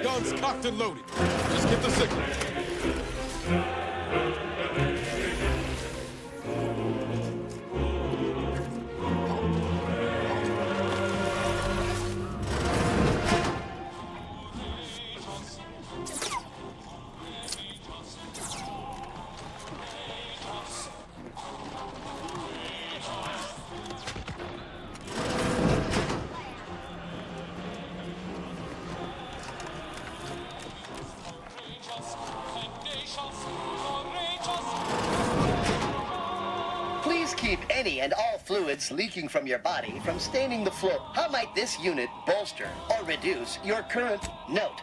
Guns cocked and loaded. Just get the signal. Please keep any and all fluids leaking from your body from staining the floor. How might this unit bolster or reduce your current note?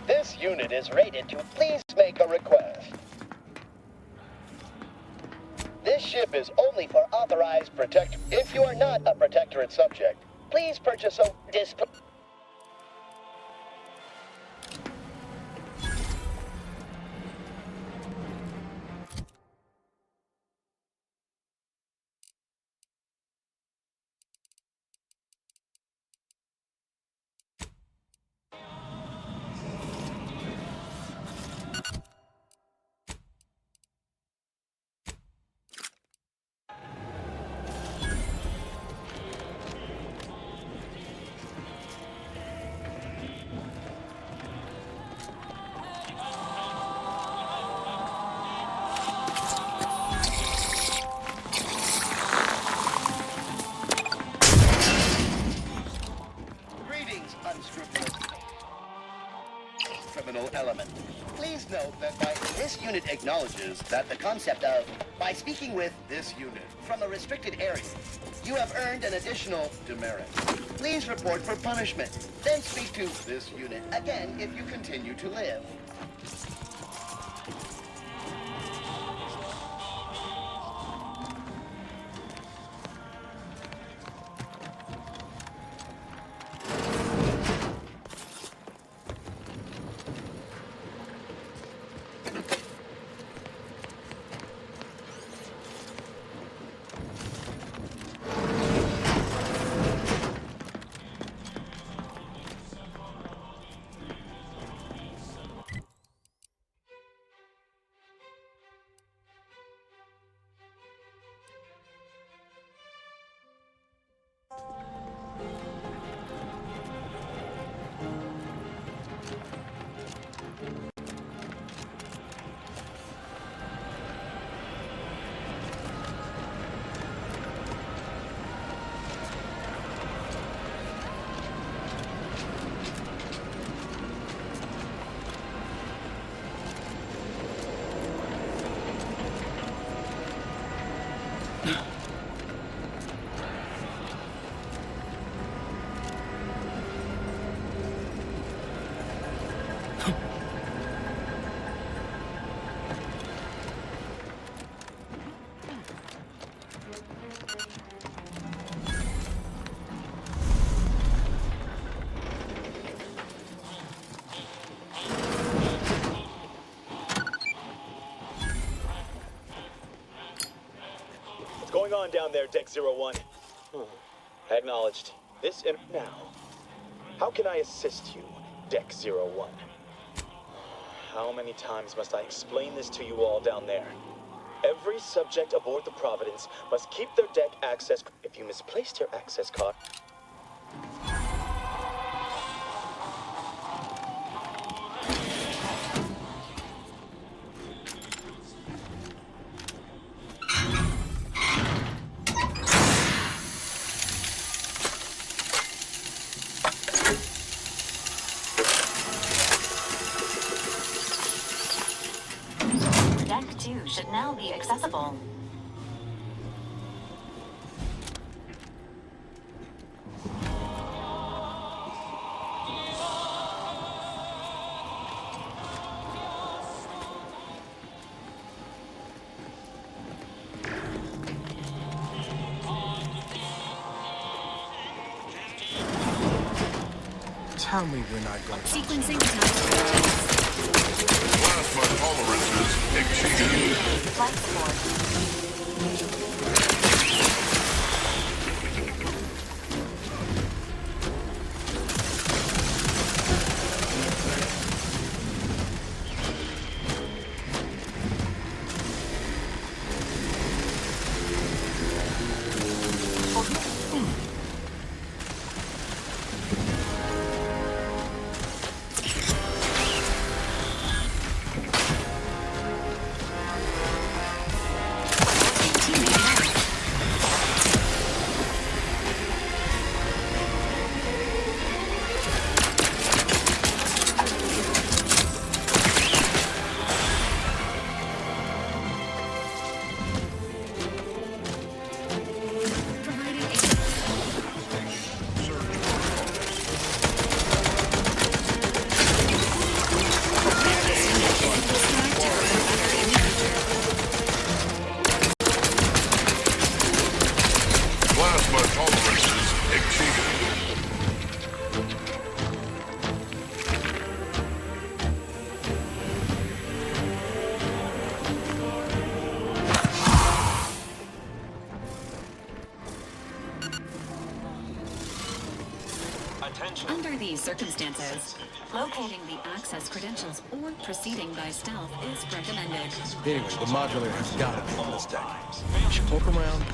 This unit is rated to please make a request. This ship is only for authorized protector. If you are not a protectorate subject, please purchase a display. Criminal element. Please note that this unit acknowledges that the concept of, by speaking with this unit from a restricted area, you have earned an additional demerit. Please report for punishment, then speak to this unit again if you continue to live. What's going on down there, Deck 01? Acknowledged. This in now. How can I assist you, Deck 01? How many times must I explain this to you all down there? Every subject aboard the Providence must keep their deck access. If you misplaced your access card... Deck 2 should now be accessible. Tell me when I go. Sequencing time. Plasma tolerances exceeded. Flight support. Plasma tolerances exceeded. Under these circumstances, locating the access credentials or proceeding by stealth is recommended. Anyway, the modulator has got to be on this deck. You should poke around.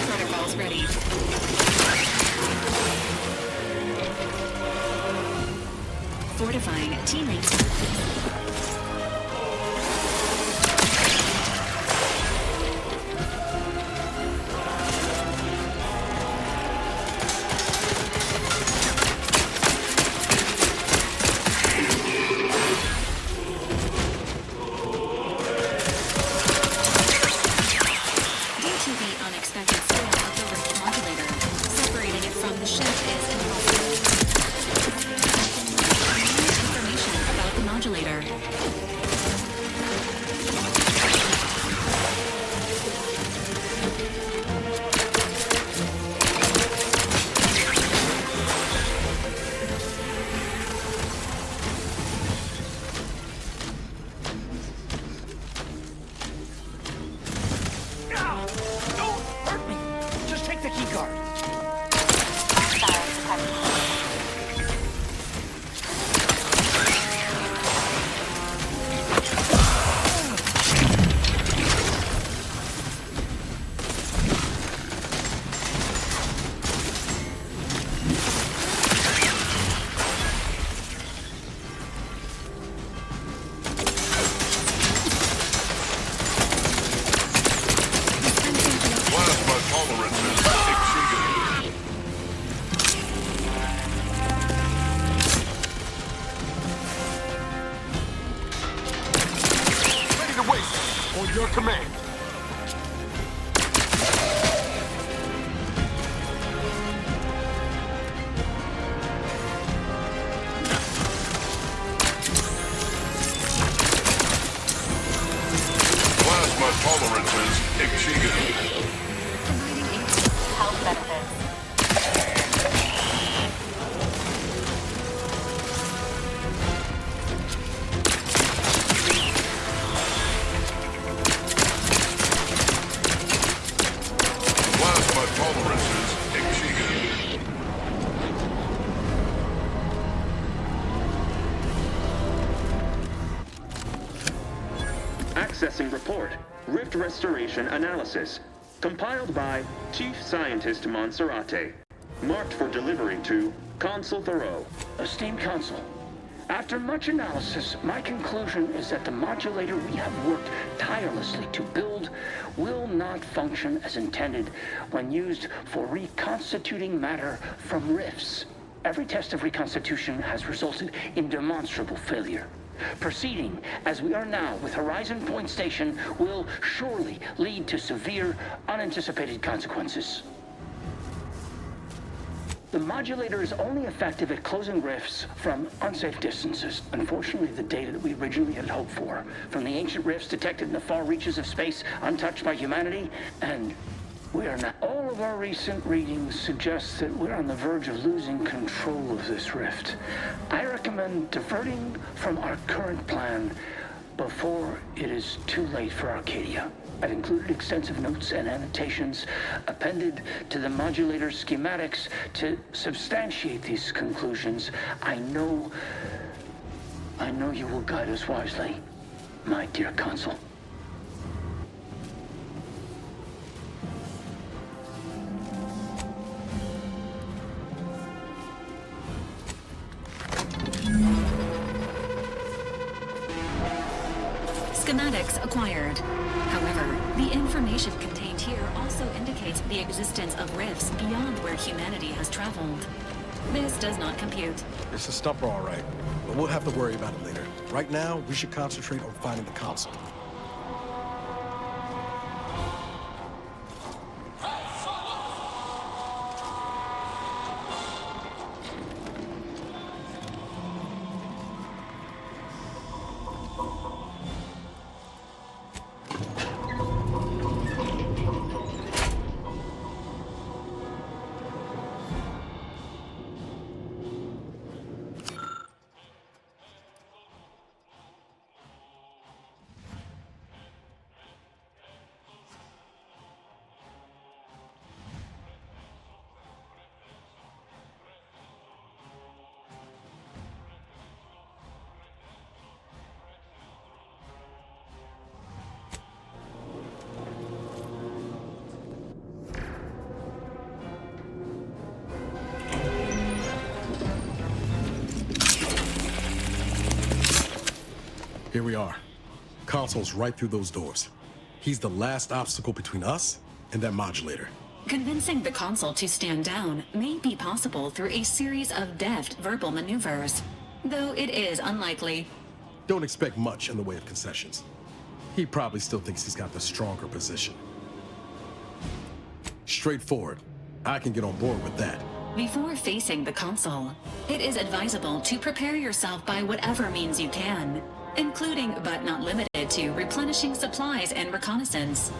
Protocols ready. Fortifying teammates. Modulator. your command. Plasma tolerances exceeded. Health benefits. Plasma tolerances exceeded. Accessing report. Rift restoration analysis. Compiled by Chief Scientist Monserrate. Marked for delivery to Consul Thoreau. Esteemed Consul, after much analysis, my conclusion is that the modulator we have worked tirelessly to build will not function as intended when used for reconstituting matter from rifts. Every test of reconstitution has resulted in demonstrable failure. Proceeding as we are now with Horizon Point Station will surely lead to severe, unanticipated consequences. The modulator is only effective at closing rifts from unsafe distances. Unfortunately, the data that we originally had hoped for from the ancient rifts detected in the far reaches of space untouched by humanity, and we are not. All of our recent readings suggest that we're on the verge of losing control of this rift. I recommend diverting from our current plan before it is too late for Arcadia. I've included extensive notes and annotations appended to the modulator schematics to substantiate these conclusions. I know you will guide us wisely, my dear Consul. Schematics acquired. However, the information contained here also indicates the existence of rifts beyond where humanity has traveled. This does not compute. It's a stumper, all right. But we'll have to worry about it later. Right now, we should concentrate on finding the console. Here we are. Console's right through those doors. He's the last obstacle between us and that modulator. Convincing the Consul to stand down may be possible through a series of deft verbal maneuvers, though it is unlikely. Don't expect much in the way of concessions. He probably still thinks he's got the stronger position. Straightforward. I can get on board with that. Before facing the Consul, it is advisable to prepare yourself by whatever means you can, including but not limited to replenishing supplies and reconnaissance.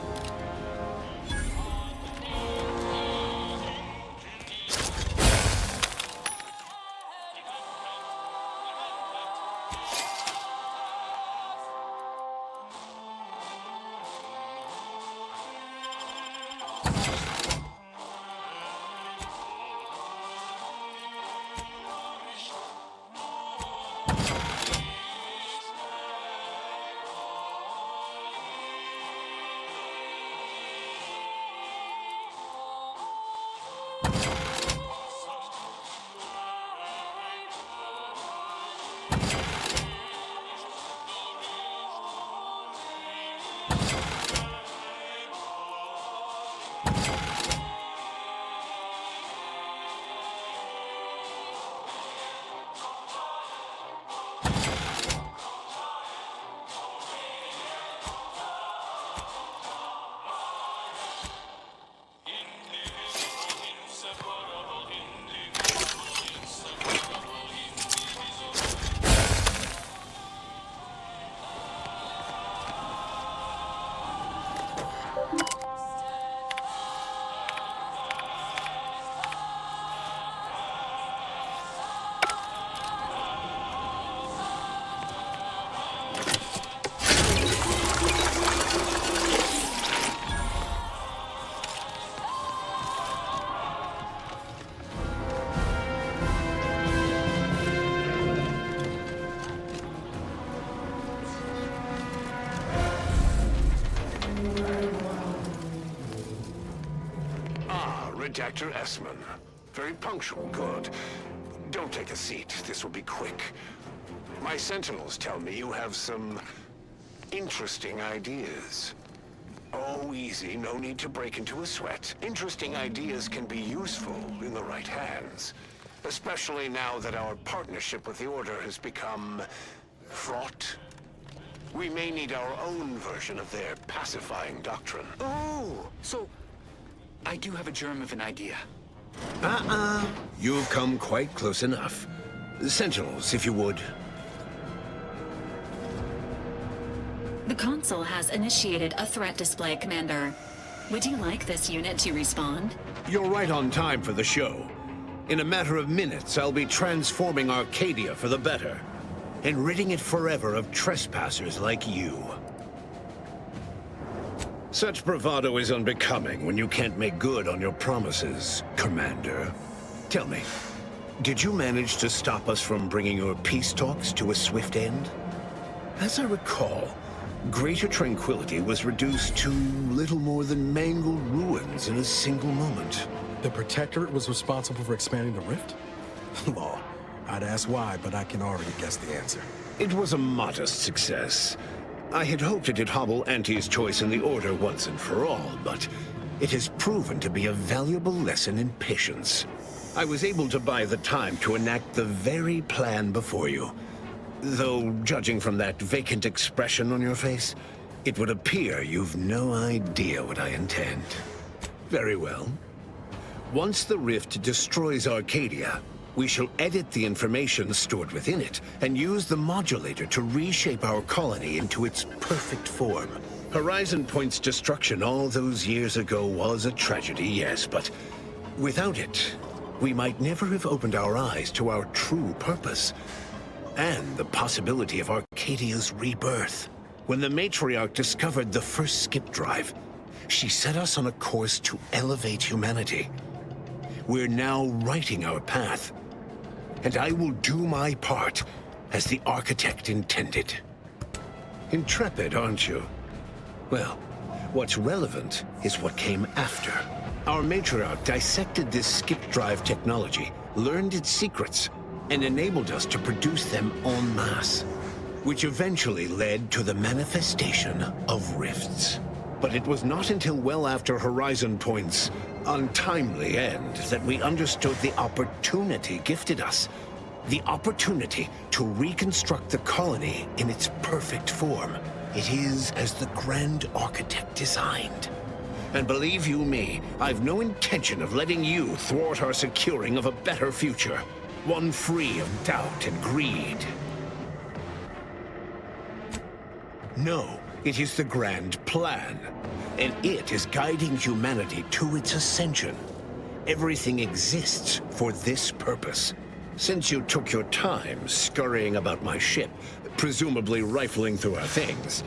Dr. Essman. Very punctual, good. Don't take a seat. This will be quick. My sentinels tell me you have some interesting ideas. Oh, easy. No need to break into a sweat. Interesting ideas can be useful in the right hands. Especially now that our partnership with the Order has become fraught. We may need our own version of their pacifying doctrine. Oh, so I do have a germ of an idea. You've come quite close enough. Sentinels, if you would. The console has initiated a threat display, Commander. Would you like this unit to respond? You're right on time for the show. In a matter of minutes, I'll be transforming Arcadia for the better, and ridding it forever of trespassers like you. Such bravado is unbecoming when you can't make good on your promises, Commander. Tell me, did you manage to stop us from bringing your peace talks to a swift end? As I recall, Greater Tranquility was reduced to little more than mangled ruins in a single moment. The Protectorate was responsible for expanding the rift? Law. I'd ask why, but I can already guess the answer. It was a modest success. I had hoped it'd hobble Auntie's choice in the Order once and for all, but it has proven to be a valuable lesson in patience. I was able to buy the time to enact the very plan before you. Though, judging from that vacant expression on your face, it would appear you've no idea what I intend. Very well. Once the rift destroys Arcadia, we shall edit the information stored within it and use the modulator to reshape our colony into its perfect form. Horizon Point's destruction all those years ago was a tragedy, yes, but without it, we might never have opened our eyes to our true purpose and the possibility of Arcadia's rebirth. When the Matriarch discovered the first skip drive, she set us on a course to elevate humanity. We're now writing our path, and I will do my part as the Architect intended. Intrepid, aren't you? Well, what's relevant is what came after. Our Matriarch dissected this skip drive technology, learned its secrets, and enabled us to produce them en masse, which eventually led to the manifestation of rifts. But it was not until well after Horizon Point's untimely end that we understood the opportunity gifted us. The opportunity to reconstruct the colony in its perfect form. It is as the Grand Architect designed. And believe you me, I've no intention of letting you thwart our securing of a better future. One free of doubt and greed. No, it is the Grand Plan. And it is guiding humanity to its ascension. Everything exists for this purpose. Since you took your time scurrying about my ship, presumably rifling through our things,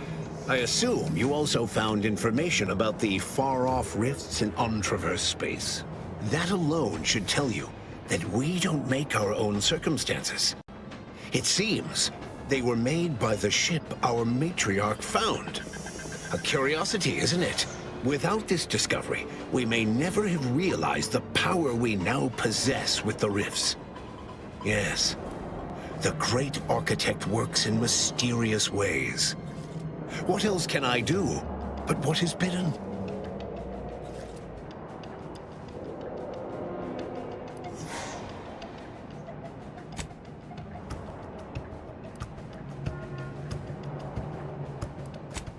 I assume you also found information about the far-off rifts in untraversed space. That alone should tell you that we don't make our own circumstances. It seems they were made by the ship our Matriarch found. A curiosity, isn't it? Without this discovery, we may never have realized the power we now possess with the rifts. Yes, the Great Architect works in mysterious ways. What else can I do but what is bidden?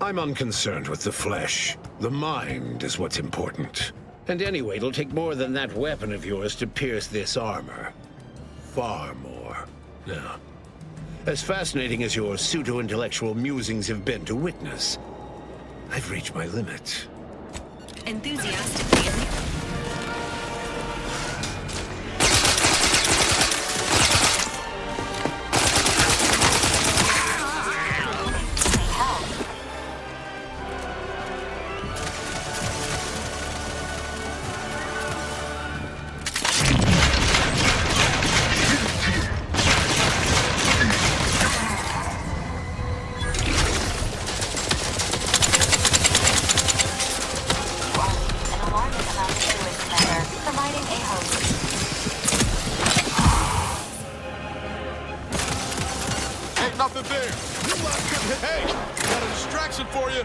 I'm unconcerned with the flesh. The mind is what's important. And anyway, it'll take more than that weapon of yours to pierce this armor. Far more. Now, as fascinating as your pseudo-intellectual musings have been to witness, I've reached my limit. Enthusiastically. An alarming amount of Nothing there. You lot couldn't hit. Hey, got a distraction for you.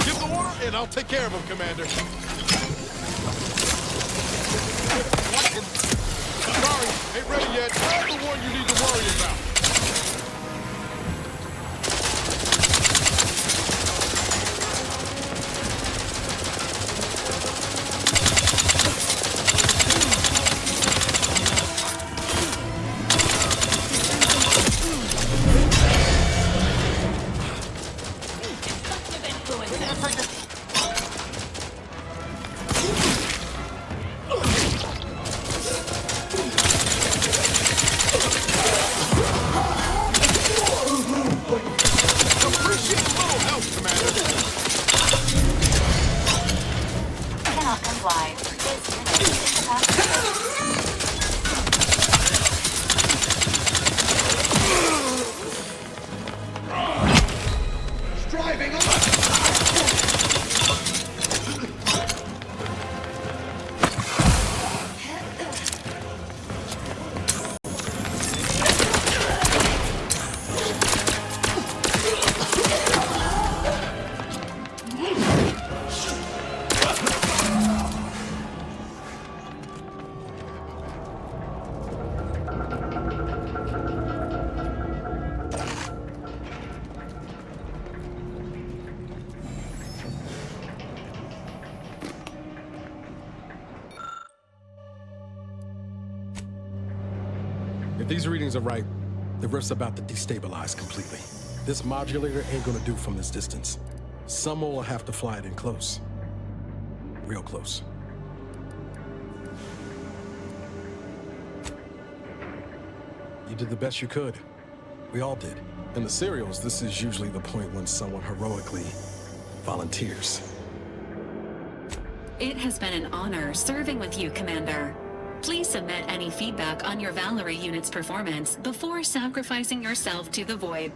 Give the order, and I'll take care of him, Commander. Sorry, ain't ready yet. I'm the one you need to worry about. If these readings are right, the rift's about to destabilize completely. This modulator ain't gonna do from this distance. Someone will have to fly it in close. Real close. You did the best you could. We all did. In the serials, this is usually the point when someone heroically volunteers. It has been an honor serving with you, Commander. Please submit any feedback on your Valkyrie unit's performance before sacrificing yourself to the Void.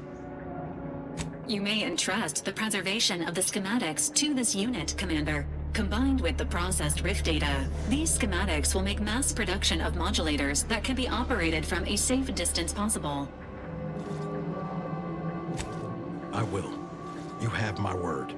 You may entrust the preservation of the schematics to this unit, Commander. Combined with the processed Rift data, these schematics will make mass production of modulators that can be operated from a safe distance possible. I will. You have my word.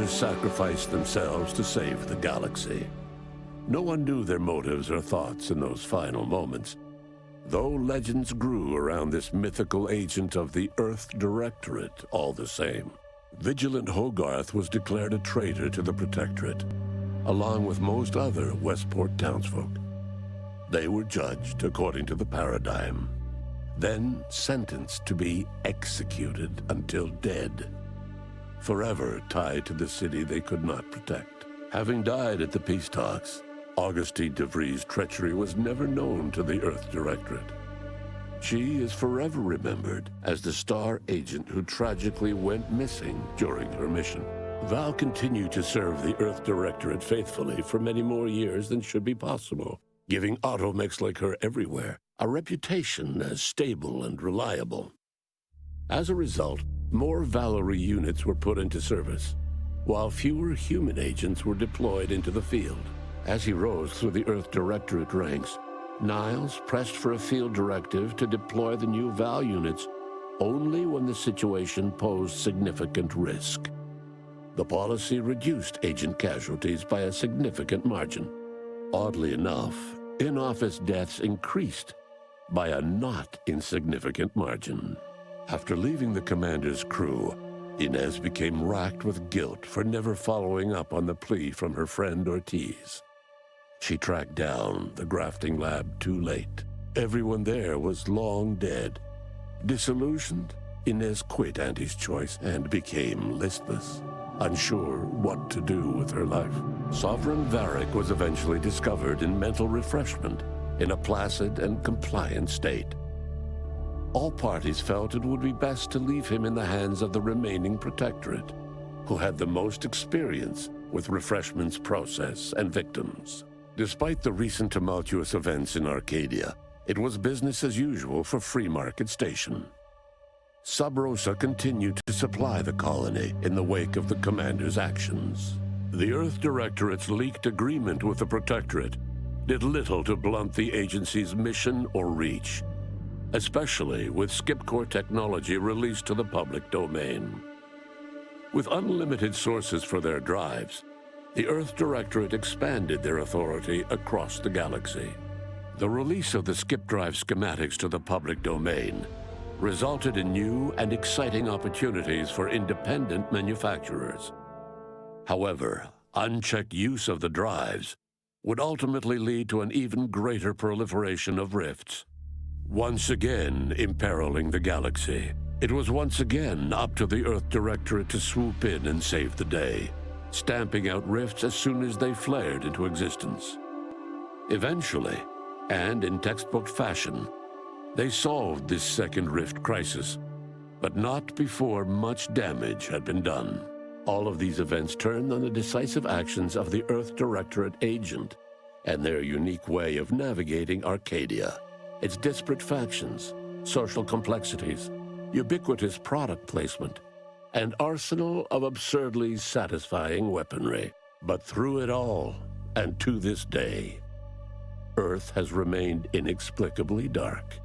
Sacrificed themselves to save the galaxy. No one knew their motives or thoughts in those final moments, though legends grew around this mythical agent of the Earth Directorate all the same. Vigilant Hogarth was declared a traitor to the Protectorate, along with most other Westport townsfolk. They were judged according to the paradigm, then sentenced to be executed until dead, forever tied to the city they could not protect. Having died at the peace talks, Augustine DeVries' treachery was never known to the Earth Directorate. She is forever remembered as the Star agent who tragically went missing during her mission. Val continued to serve the Earth Directorate faithfully for many more years than should be possible, giving automechs like her everywhere a reputation as stable and reliable. As a result, more Valerie units were put into service, while fewer human agents were deployed into the field. As he rose through the Earth Directorate ranks, Niles pressed for a field directive to deploy the new Val units only when the situation posed significant risk. The policy reduced agent casualties by a significant margin. Oddly enough, in-office deaths increased by a not insignificant margin. After leaving the commander's crew, Inez became racked with guilt for never following up on the plea from her friend Ortiz. She tracked down the grafting lab too late. Everyone there was long dead. Disillusioned, Inez quit Auntie's Choice and became listless, unsure what to do with her life. Sovereign Varric was eventually discovered in mental refreshment in a placid and compliant state. All parties felt it would be best to leave him in the hands of the remaining Protectorate, who had the most experience with refreshment's process and victims. Despite the recent tumultuous events in Arcadia, it was business as usual for Free Market Station. Sub Rosa continued to supply the colony in the wake of the commander's actions. The Earth Directorate's leaked agreement with the Protectorate did little to blunt the agency's mission or reach, especially with Skipcore technology released to the public domain. With unlimited sources for their drives, the Earth Directorate expanded their authority across the galaxy. The release of the Skip Drive schematics to the public domain resulted in new and exciting opportunities for independent manufacturers. However, unchecked use of the drives would ultimately lead to an even greater proliferation of rifts, once again imperiling the galaxy. It was once again up to the Earth Directorate to swoop in and save the day, stamping out rifts as soon as they flared into existence. Eventually, and in textbook fashion, they solved this second rift crisis, but not before much damage had been done. All of these events turned on the decisive actions of the Earth Directorate agent and their unique way of navigating Arcadia, its disparate factions, social complexities, ubiquitous product placement, and arsenal of absurdly satisfying weaponry. But through it all, and to this day, Earth has remained inexplicably dark.